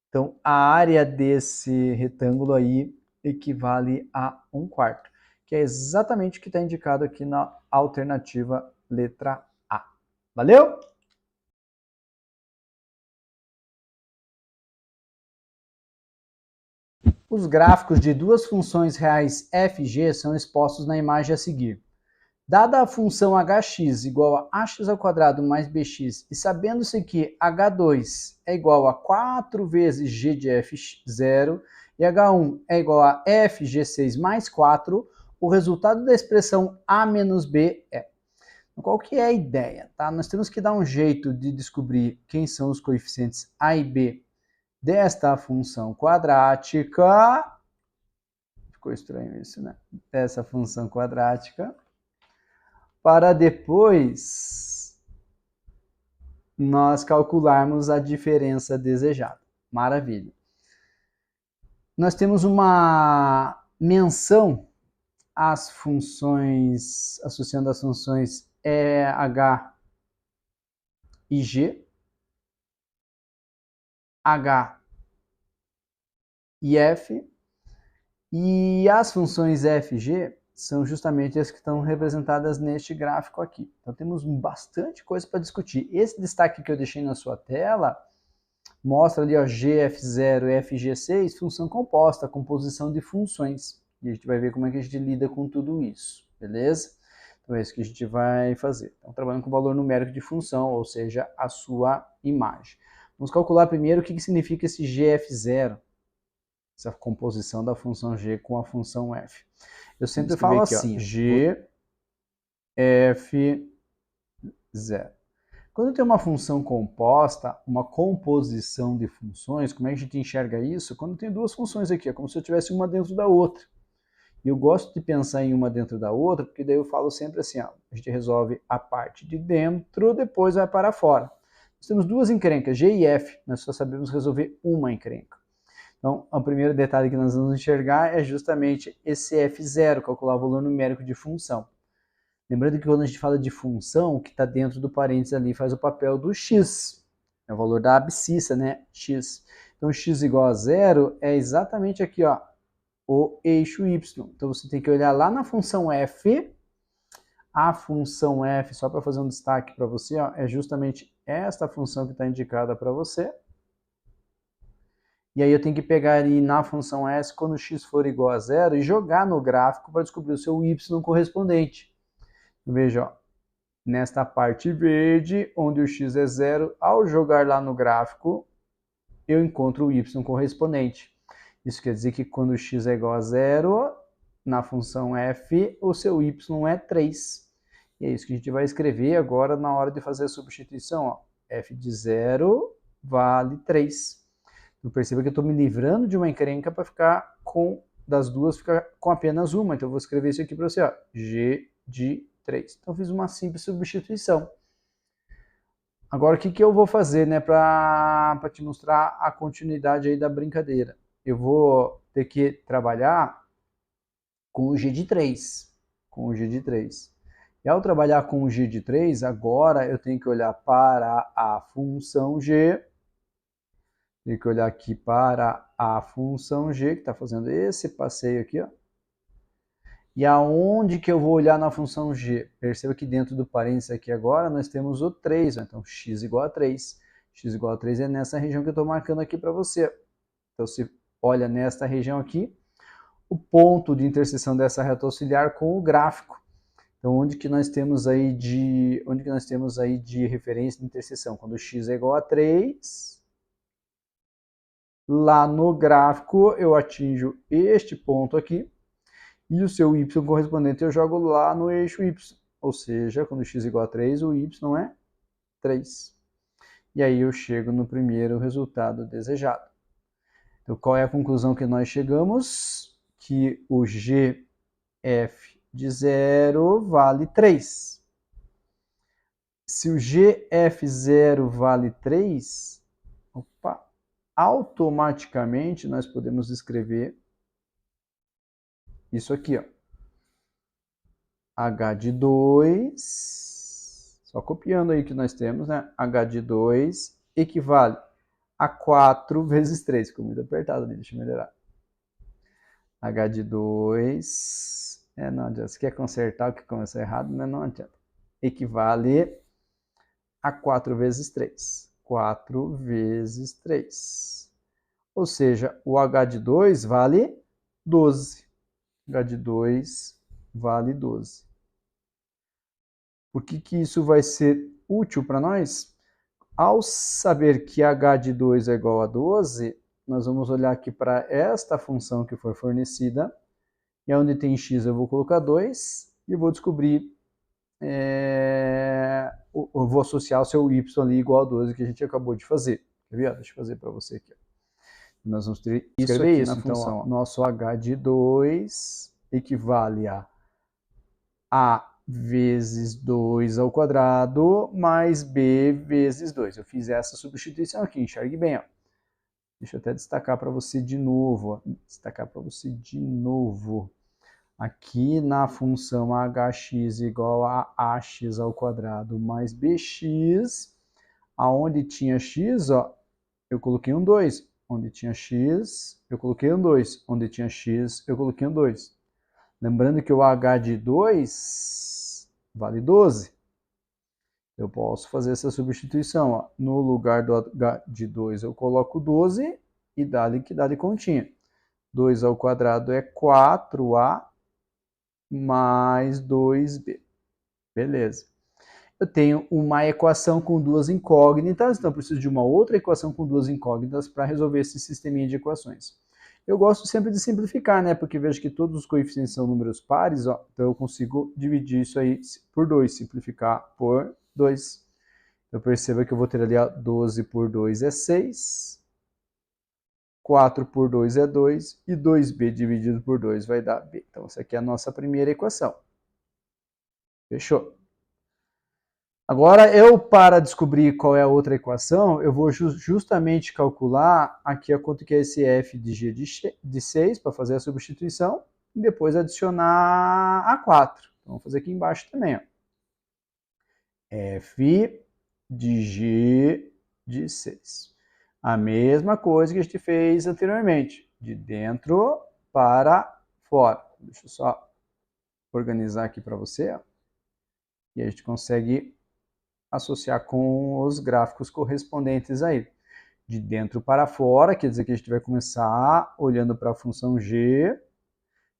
Então, a área desse retângulo aí equivale a 1/4, que é exatamente o que está indicado aqui na alternativa letra A. Valeu? Os gráficos de duas funções reais f e g são expostos na imagem a seguir. Dada a função hx igual a ax² mais bx, e sabendo-se que h2 é igual a 4 vezes g de f0 e h1 é igual a fg6 mais 4, o resultado da expressão a menos b é. Qual que é a ideia? Tá? Nós temos que dar um jeito de descobrir quem são os coeficientes a e b desta função quadrática. Ficou estranho isso, né? Dessa função quadrática. Para depois nós calcularmos a diferença desejada. Maravilha. Nós temos uma menção às funções, associando as funções h e g, h e f, e as funções f e g são justamente as que estão representadas neste gráfico aqui. Então temos bastante coisa para discutir. Esse destaque que eu deixei na sua tela mostra ali, ó, gf0 e fg6, função composta, composição de funções. E a gente vai ver como é que a gente lida com tudo isso, beleza? Então é isso que a gente vai fazer. Então trabalhando com o valor numérico de função, ou seja, a sua imagem. Vamos calcular primeiro o que significa esse gf0. Essa composição da função g com a função f. Eu sempre falo aqui, assim, g, f, 0. Quando tem uma função composta, uma composição de funções, como é que a gente enxerga isso? Quando tem duas funções aqui, é como se eu tivesse uma dentro da outra. E eu gosto de pensar em uma dentro da outra, porque daí eu falo sempre assim, ó, a gente resolve a parte de dentro, depois vai para fora. Nós temos duas encrencas, g e f, nós só sabemos resolver uma encrenca. Então, o primeiro detalhe que nós vamos enxergar é justamente esse f0, calcular o valor numérico de função. Lembrando que quando a gente fala de função, o que está dentro do parênteses ali faz o papel do x. É o valor da abscissa, né? X. Então, x igual a 0 é exatamente aqui, ó, o eixo y. Então, você tem que olhar lá na função f. A função f, só para fazer um destaque para você, ó, é justamente esta função que está indicada para você. E aí eu tenho que pegar ali na função s, quando x for igual a 0, e jogar no gráfico para descobrir o seu y correspondente. Veja, ó, nesta parte verde, onde o x é 0, ao jogar lá no gráfico, eu encontro o y correspondente. Isso quer dizer que quando o x é igual a 0, na função f, o seu y é 3. E é isso que a gente vai escrever agora na hora de fazer a substituição. Ó. F de 0 vale 3. Então perceba que eu estou me livrando de uma encrenca para ficar com, das duas, ficar com apenas uma. Então eu vou escrever isso aqui para você, ó, g de 3. Então eu fiz uma simples substituição. Agora o que eu vou fazer, né, para te mostrar a continuidade aí da brincadeira? Eu vou ter que trabalhar com o g de 3. Com o g de 3. E ao trabalhar com o g de 3, agora eu tenho que olhar para a função g. Tenho que olhar aqui para a função g, que está fazendo esse passeio aqui, ó. E aonde que eu vou olhar na função g? Perceba que dentro do parênteses aqui agora nós temos o 3, então x igual a 3. X igual a 3 é nessa região que eu estou marcando aqui para você. Então, se olha nesta região aqui, o ponto de interseção dessa reta auxiliar com o gráfico. Então, onde que nós temos aí de referência de interseção? Quando x é igual a 3, lá no gráfico eu atinjo este ponto aqui, e o seu y correspondente eu jogo lá no eixo y. Ou seja, quando x é igual a 3, o y é 3. E aí eu chego no primeiro resultado desejado. Então, qual é a conclusão que nós chegamos? Que o gf de 0 vale 3. Se o gf0 vale 3, automaticamente nós podemos escrever isso aqui, ó. H de 2, só copiando aí que nós temos, né? H de 2 equivale a 4 vezes 3. Ficou muito apertado ali, deixa eu melhorar. H de 2, não adianta. Você quer consertar o que começou errado, mas não adianta. Equivale a 4 vezes 3. 4 vezes 3. Ou seja, o H de 2 vale 12. H de 2 vale 12. Por que isso vai ser útil para nós? Ao saber que H de 2 é igual a 12, nós vamos olhar aqui para esta função que foi fornecida, e onde tem x eu vou colocar 2, e eu vou descobrir, eu vou associar o seu y ali igual a 12 que a gente acabou de fazer. Quer ver? Deixa eu fazer para você aqui. Nós vamos ter escrever isso na função. Então, nosso H de 2 equivale a vezes 2 ao quadrado mais b vezes 2. Eu fiz essa substituição aqui, enxergue bem, ó. Deixa eu até destacar para você de novo. Aqui na função hx igual a ax ao quadrado mais bx, aonde tinha x, ó, eu coloquei um 2. Onde tinha x, eu coloquei um 2. Onde tinha x, eu coloquei um 2. Lembrando que o h de 2 vale 12. Eu posso fazer essa substituição. Ó. No lugar do h de 2 eu coloco 12 e dá-lhe que dá-lhe continha. 2 ao quadrado é 4a mais 2b. Beleza. Eu tenho uma equação com duas incógnitas, então eu preciso de uma outra equação com duas incógnitas para resolver esse sisteminha de equações. Eu gosto sempre de simplificar, né? Porque vejo que todos os coeficientes são números pares, ó, então eu consigo dividir isso aí por 2, simplificar por 2. Eu percebo que eu vou ter ali, ó, 12 por 2 é 6, 4 por 2 é 2, e 2b dividido por 2 vai dar b. Então, essa aqui é a nossa primeira equação. Fechou? Agora, para descobrir qual é a outra equação, eu vou justamente calcular aqui a quanto que é esse f de g de 6, para fazer a substituição, e depois adicionar a 4. Então, vamos fazer aqui embaixo também. Ó. F de g de 6. A mesma coisa que a gente fez anteriormente, de dentro para fora. Deixa eu só organizar aqui para você. Ó. E a gente consegue associar com os gráficos correspondentes aí. De dentro para fora, quer dizer que a gente vai começar olhando para a função g,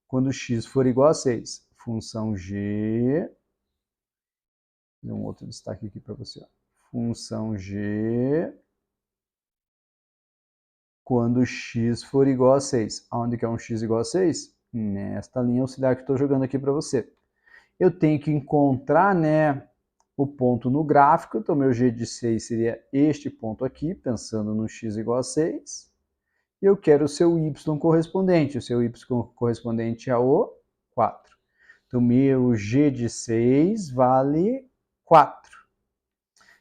quando x for igual a 6. Função g, vou dar um outro destaque aqui para você. Ó. Função g, quando x for igual a 6. Onde que é um x igual a 6? Nesta linha auxiliar que eu estou jogando aqui para você. Eu tenho que encontrar, né, o ponto no gráfico, então meu g de 6 seria este ponto aqui, pensando no x igual a 6. E eu quero o seu y correspondente, o seu y correspondente é o 4. Então meu g de 6 vale 4.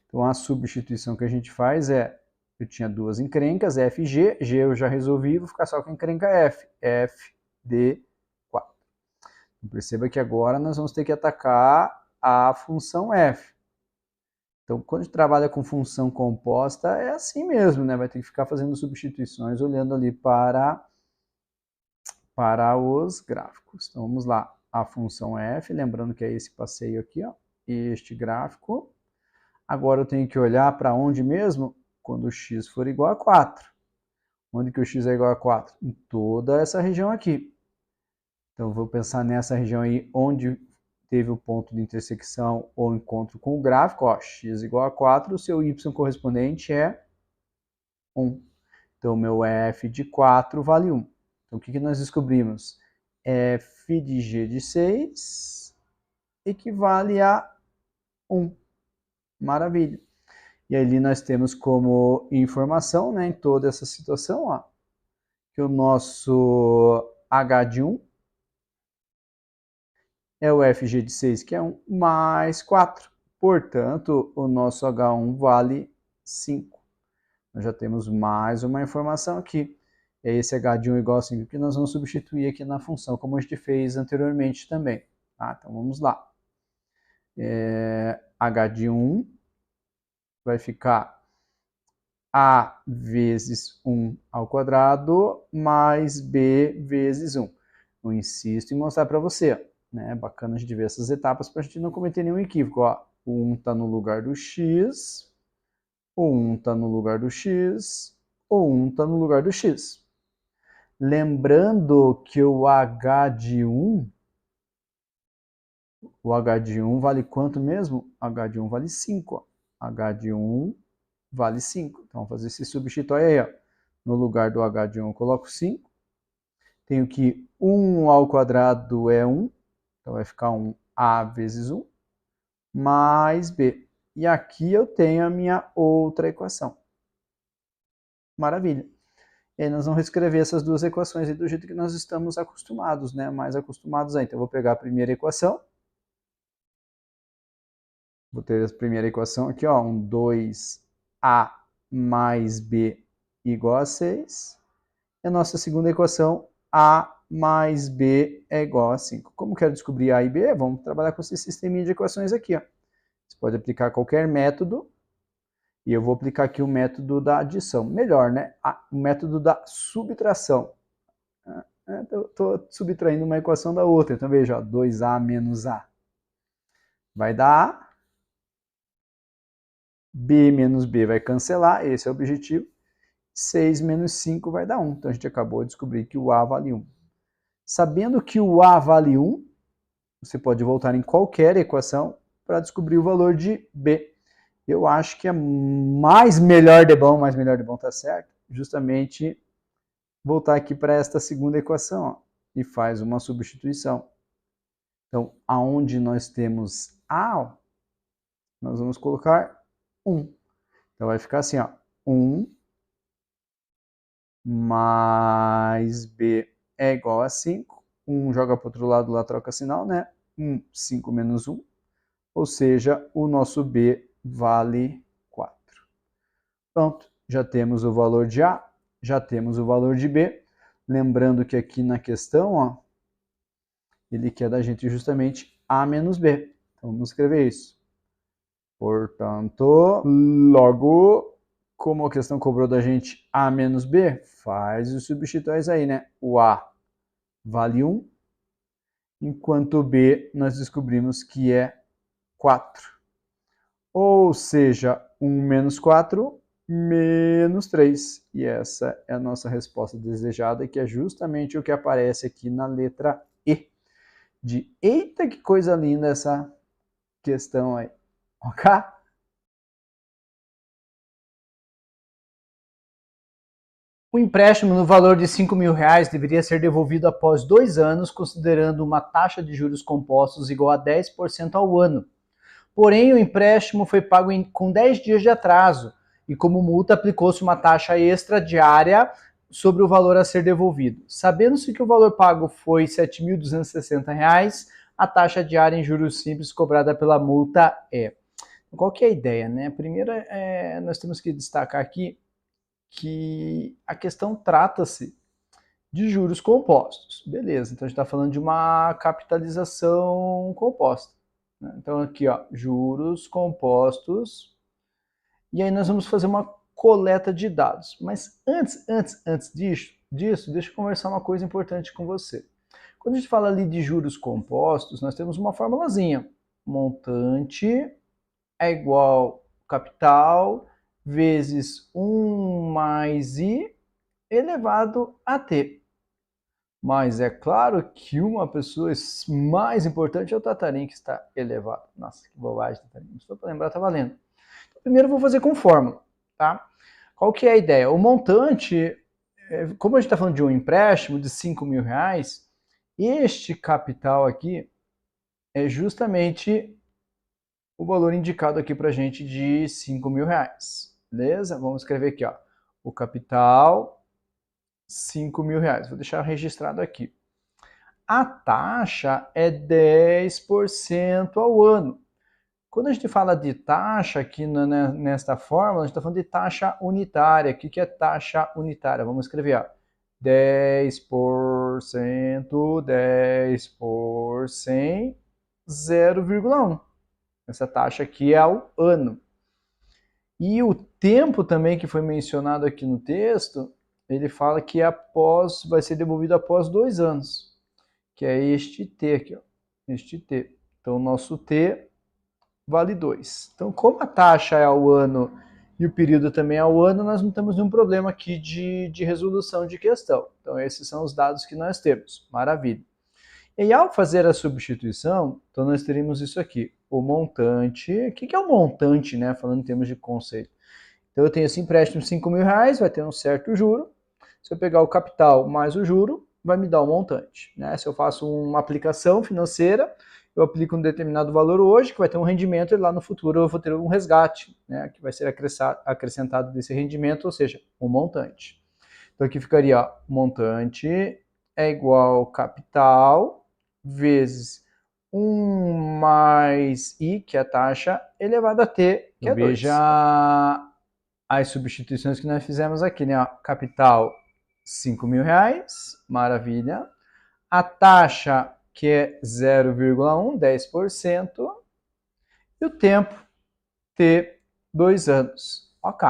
Então a substituição que a gente faz é, eu tinha duas encrencas, f e g, g eu já resolvi, vou ficar só com a encrenca f, f de 4. Então, perceba que agora nós vamos ter que atacar a função f. Então, quando a gente trabalha com função composta, é assim mesmo, né? Vai ter que ficar fazendo substituições, olhando ali para os gráficos. Então, vamos lá. a função f, lembrando que é esse passeio aqui, ó, este gráfico. Agora eu tenho que olhar para onde mesmo? Quando x for igual a 4. Onde que o x é igual a 4? Em toda essa região aqui. Então, eu vou pensar nessa região aí, onde teve o ponto de intersecção ou encontro com o gráfico. Ó, x igual a 4, o seu y correspondente é 1. Então, o meu f de 4 vale 1. Então, o que nós descobrimos? F de g de 6 equivale a 1. Maravilha. E ali nós temos como informação, né, em toda essa situação, ó, que o nosso h de 1 é o fg de 6, que é 1, mais 4. Portanto, o nosso h1 vale 5. Nós já temos mais uma informação aqui. É esse h de 1 igual a 5 que nós vamos substituir aqui na função, como a gente fez anteriormente também. Tá? Então, vamos lá. H de 1 vai ficar a vezes 1 ao quadrado mais b vezes 1. Eu insisto em mostrar para você. Né? Bacana a gente ver essas etapas para a gente não cometer nenhum equívoco. Ó, o 1 está no lugar do x, o 1 está no lugar do x, o 1 está no lugar do x. Lembrando que o h de 1 vale quanto mesmo? H de 1 vale 5. Ó. H de 1 vale 5. Então, vamos fazer esse substitui aí. Ó. No lugar do h de 1 eu coloco 5. Tenho que 1 ao quadrado é 1. Então, vai ficar 1a vezes 1 mais b. E aqui eu tenho a minha outra equação. Maravilha. E aí nós vamos reescrever essas duas equações aí do jeito que nós estamos acostumados, né? Mais acostumados aí. Então, eu vou pegar a primeira equação. Vou ter a primeira equação aqui, ó. 2a mais b igual a 6. E a nossa segunda equação, a mais b é igual a 5. Como quero descobrir a e b? Vamos trabalhar com esse sisteminha de equações aqui, ó. Você pode aplicar qualquer método. E eu vou aplicar aqui o método da adição. Melhor, né? O método da subtração. Estou subtraindo uma equação da outra. Então, veja, ó, 2a menos a vai dar a. B menos b vai cancelar, esse é o objetivo. 6 menos 5 vai dar 1. Então, a gente acabou de descobrir que o a vale 1. Sabendo que o a vale 1, você pode voltar em qualquer equação para descobrir o valor de b. Eu acho que é mais melhor de bom tá certo, justamente voltar aqui para esta segunda equação, ó, e faz uma substituição. Então, aonde nós temos a, ó, nós vamos colocar 1. Então, vai ficar assim, ó, 1 mais b é igual a 5. 1 joga para o outro lado, lá troca sinal, né? 5 menos 1. Ou seja, o nosso b vale 4. Pronto, já temos o valor de A, já temos o valor de B. Lembrando que aqui na questão, ó, ele quer da gente justamente A menos B. Então, vamos escrever isso. Portanto, logo, como a questão cobrou da gente A menos B, faz os substituições aí, né? O A vale 1, enquanto o B nós descobrimos que é 4. Ou seja, 1 menos 4, menos 3. E essa é a nossa resposta desejada, que é justamente o que aparece aqui na letra E. De eita, que coisa linda essa questão aí. Ok? O empréstimo no valor de R$5.000 deveria ser devolvido após 2 anos, considerando uma taxa de juros compostos igual a 10% ao ano. Porém, o empréstimo foi pago com 10 dias de atraso e, como multa, aplicou-se uma taxa extra diária sobre o valor a ser devolvido. Sabendo-se que o valor pago foi R$ 7.260, a taxa diária em juros simples cobrada pela multa é... Qual que é a ideia, né? Primeiro, nós temos que destacar aqui que a questão trata-se de juros compostos. Beleza, então a gente está falando de uma capitalização composta. Então aqui, ó, juros compostos. E aí nós vamos fazer uma coleta de dados. Mas antes disso, deixa eu conversar uma coisa importante com você. Quando a gente fala ali de juros compostos, nós temos uma formulazinha. Montante é igual capital vezes 1 mais I elevado a T. Mas é claro que uma pessoa mais importante é o Tatarim, que está elevado. Nossa, que bobagem, Tatarim. Não estou para lembrar, está valendo. Então, primeiro eu vou fazer com fórmula, tá? Qual que é a ideia? O montante, como a gente está falando de um empréstimo de 5 mil reais, este capital aqui é justamente o valor indicado aqui para a gente de 5 mil reais. Beleza? Vamos escrever aqui, ó. O capital, 5 mil reais. Vou deixar registrado aqui. A taxa é 10% ao ano. Quando a gente fala de taxa aqui nesta fórmula, a gente está falando de taxa unitária. O que é taxa unitária? Vamos escrever, ó. 10%, 10 por 100, 0,1. Essa taxa aqui é ao ano. E o tempo também que foi mencionado aqui no texto, ele fala que vai ser devolvido após 2 anos, que é este T aqui, ó, este T. Então, o nosso T vale 2. Então, como a taxa é ao ano e o período também é ao ano, nós não temos nenhum problema aqui de resolução de questão. Então, esses são os dados que nós temos. Maravilha. E ao fazer a substituição, então nós teríamos isso aqui. O montante, o que é o montante, né? Falando em termos de conceito. Então eu tenho esse empréstimo de 5 mil reais, vai ter um certo juro. Se eu pegar o capital mais o juro, vai me dar o montante. Né? Se eu faço uma aplicação financeira, eu aplico um determinado valor hoje, que vai ter um rendimento, e lá no futuro eu vou ter um resgate, né? Que vai ser acrescentado desse rendimento, ou seja, o montante. Então aqui ficaria, ó, montante é igual capital vezes 1 mais I, que é a taxa, elevado a T, que é 2. Veja as substituições que nós fizemos aqui, né? Capital, 5 mil reais, maravilha. A taxa, que é 0,1, 10%. E o tempo, T, 2 anos. Ok.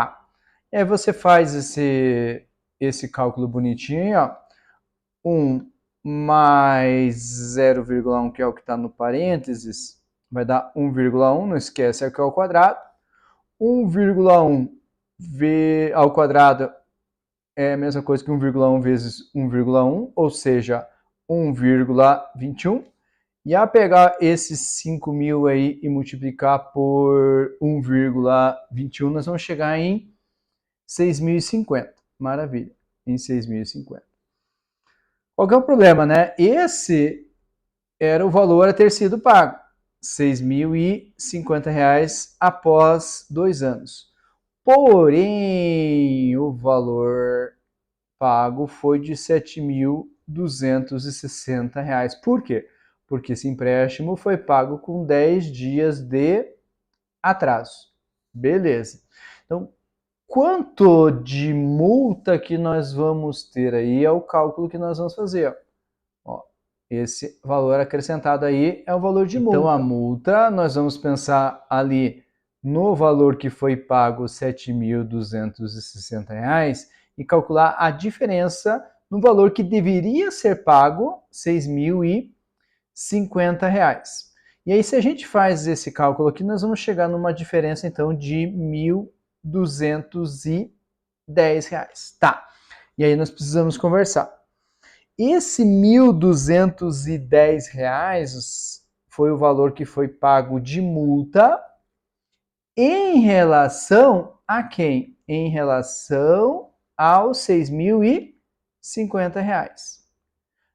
E aí você faz esse cálculo bonitinho, ó. 1 mais 0,1, que é o que está no parênteses, vai dar 1,1, não esquece, aqui ao quadrado. 1,1 ao quadrado é a mesma coisa que 1,1 vezes 1,1, ou seja, 1,21. E a pegar esses 5 mil aí e multiplicar por 1,21, nós vamos chegar em 6.050. Maravilha, em 6.050. Qual que é o problema, né? Esse era o valor a ter sido pago, R$ 6.050 após 2 anos. Porém, o valor pago foi de R$ 7.260. Por quê? Porque esse empréstimo foi pago com 10 dias de atraso. Beleza. Então, quanto de multa que nós vamos ter aí é o cálculo que nós vamos fazer. Ó, esse valor acrescentado aí é o valor de multa. Então, a multa, nós vamos pensar ali no valor que foi pago, R$ 7.260, e calcular a diferença no valor que deveria ser pago, R$ 6.050. E aí, se a gente faz esse cálculo aqui, nós vamos chegar numa diferença, então, de R$ 1.210. Tá. E aí nós precisamos conversar. Esse R$ 1.210 foi o valor que foi pago de multa em relação a quem? Em relação aos R$ 6.050.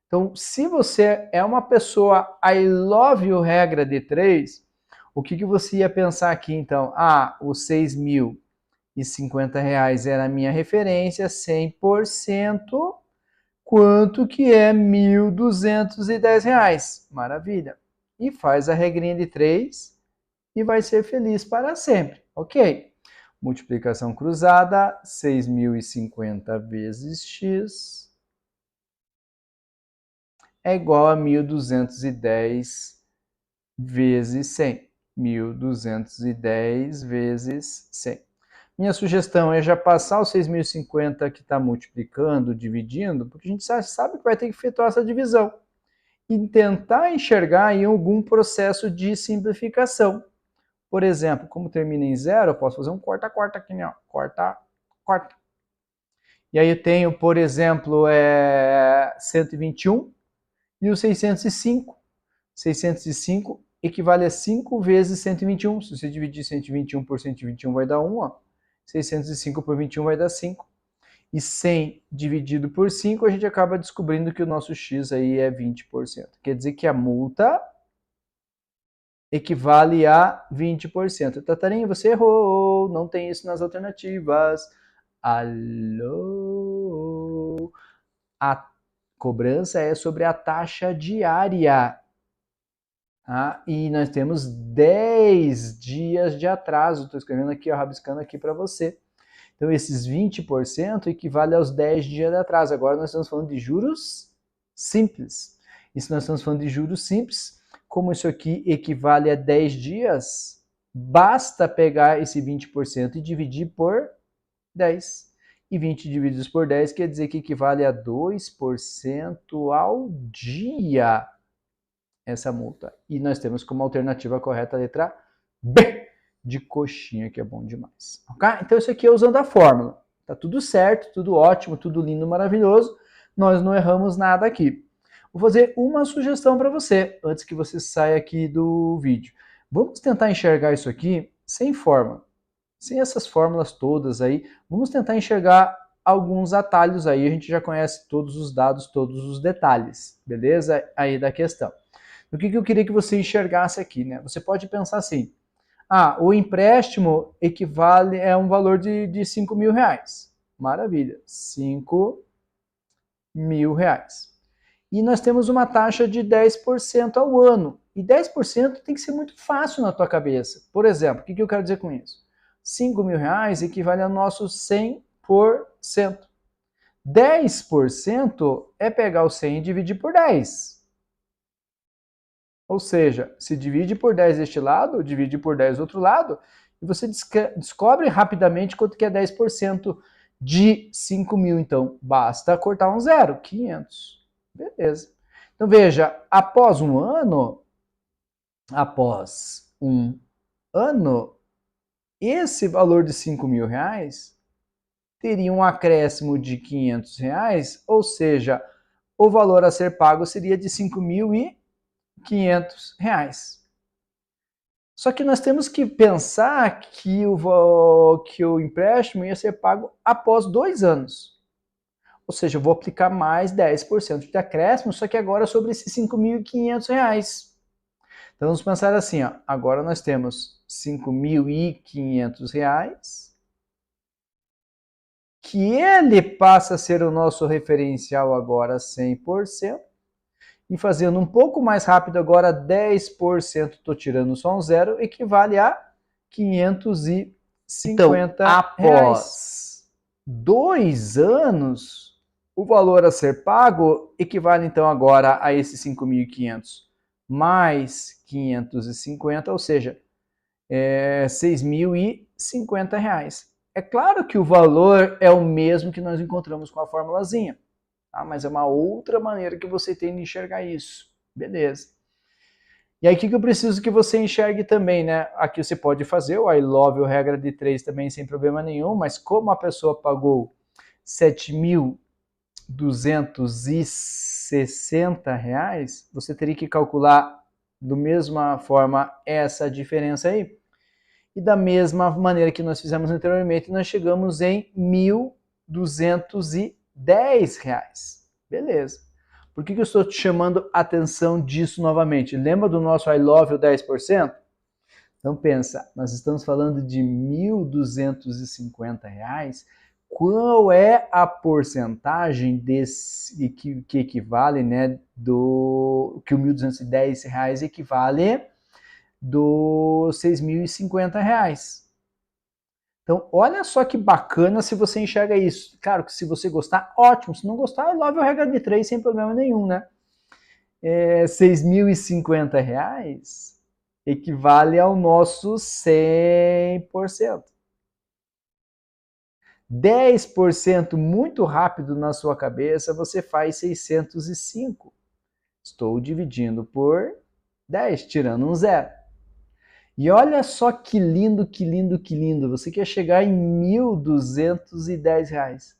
Então, se você é uma pessoa I love you regra de 3, o que você ia pensar aqui então? Os R$ 6.050 era a minha referência, 100%, quanto que é R$ 1.210? Maravilha. E faz a regrinha de 3 e vai ser feliz para sempre, ok? Multiplicação cruzada, 6.050 vezes x é igual a 1.210 vezes 100. 1.210 vezes 100. Minha sugestão é já passar os 6.050 que está multiplicando, dividindo, porque a gente sabe que vai ter que efetuar essa divisão. e tentar enxergar em algum processo de simplificação. Por exemplo, como termina em zero, eu posso fazer um corta-corta aqui, né? Corta, corta. E aí eu tenho, por exemplo, 121 e o 605. 605 equivale a 5 vezes 121. Se você dividir 121 por 121 vai dar 1, ó. 605 por 21 vai dar 5. E 100 dividido por 5, a gente acaba descobrindo que o nosso x aí é 20%. Quer dizer que a multa equivale a 20%. Tatarinha, você errou, não tem isso nas alternativas. Alô? A cobrança é sobre a taxa diária. E nós temos 10 dias de atraso. Estou escrevendo aqui, ó, rabiscando aqui para você. Então, esses 20% equivale aos 10 dias de atraso. Agora nós estamos falando de juros simples. E se nós estamos falando de juros simples, como isso aqui equivale a 10 dias, basta pegar esse 20% e dividir por 10. E 20 divididos por 10 quer dizer que equivale a 2% ao dia essa multa. E nós temos como alternativa correta a letra B, de coxinha, que é bom demais. Ok? Então isso aqui é usando a fórmula. Tá tudo certo, tudo ótimo, tudo lindo, maravilhoso. Nós não erramos nada aqui. Vou fazer uma sugestão para você, antes que você saia aqui do vídeo. Vamos tentar enxergar isso aqui sem fórmula. Sem essas fórmulas todas aí. Vamos tentar enxergar alguns atalhos aí. A gente já conhece todos os dados, todos os detalhes. Beleza? Aí da questão. O que eu queria que você enxergasse aqui, né? Você pode pensar assim, o empréstimo equivale a um valor de 5 mil reais. Maravilha, 5 mil reais. E nós temos uma taxa de 10% ao ano. E 10% tem que ser muito fácil na tua cabeça. Por exemplo, o que eu quero dizer com isso? 5 mil reais equivale ao nosso 100%. 10% é pegar o 100 e dividir por 10. Ou seja, se divide por 10 deste lado, divide por 10 do outro lado, e você descobre rapidamente quanto que é 10% de 5 mil. Então, basta cortar um zero, 500. Beleza. Então, veja, após um ano, esse valor de 5 mil reais teria um acréscimo de 500 reais, ou seja, o valor a ser pago seria de 5.500 reais. Só que nós temos que pensar que o empréstimo ia ser pago após 2 anos. Ou seja, eu vou aplicar mais 10% de acréscimo, só que agora sobre esses 5.500 reais. Então vamos pensar assim, ó, agora nós temos 5.500 reais, que ele passa a ser o nosso referencial agora 100%. E fazendo um pouco mais rápido agora, 10%, estou tirando só um zero, equivale a 550 então, após 2 anos, o valor a ser pago equivale então agora a esses 5.500 mais 550, ou seja, 6.050 reais. É claro que o valor é o mesmo que nós encontramos com a formulazinha. Mas é uma outra maneira que você tem de enxergar isso. Beleza. E aí, o que eu preciso que você enxergue também, né? Aqui você pode fazer o I love you, regra de 3 também sem problema nenhum, mas como a pessoa pagou R$ 7.260, você teria que calcular da mesma forma essa diferença aí. E da mesma maneira que nós fizemos anteriormente, nós chegamos em R$ 1.210. Beleza. Por que eu estou te chamando a atenção disso novamente? Lembra do nosso I love you 10%? Então pensa, nós estamos falando de R$ 1.250. Qual é a porcentagem desse que equivale, né, do que o R$ 1.210 equivale dos R$ 6.050? Então, olha só que bacana se você enxerga isso. Claro que se você gostar, ótimo. Se não gostar, love a regra de 3 sem problema nenhum, né? R$ 6.050 equivale ao nosso 100%. 10% muito rápido na sua cabeça, você faz 605. Estou dividindo por 10, tirando um zero. E olha só que lindo, que lindo, que lindo. Você quer chegar em R$ 1.210.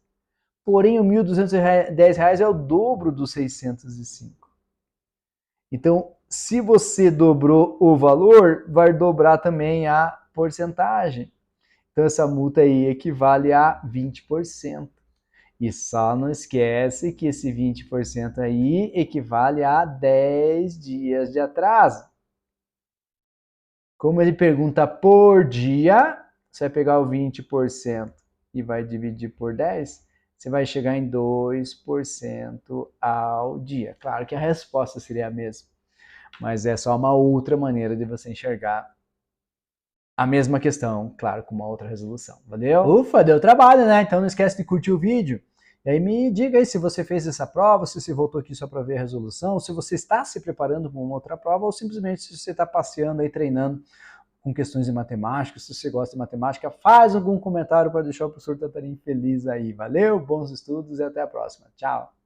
Porém, o R$ 1.210 é o dobro dos 605. Então, se você dobrou o valor, vai dobrar também a porcentagem. Então, essa multa aí equivale a 20%. E só não esquece que esse 20% aí equivale a 10 dias de atraso. Como ele pergunta por dia, você vai pegar o 20% e vai dividir por 10, você vai chegar em 2% ao dia. Claro que a resposta seria a mesma, mas é só uma outra maneira de você enxergar a mesma questão, claro, com uma outra resolução. Valeu? Ufa, deu trabalho, né? Então não esquece de curtir o vídeo. E aí me diga aí se você fez essa prova, se você voltou aqui só para ver a resolução, se você está se preparando para uma outra prova ou simplesmente se você está passeando aí, treinando com questões de matemática. Se você gosta de matemática, faz algum comentário para deixar o professor Tatarim feliz aí. Valeu, bons estudos e até a próxima. Tchau!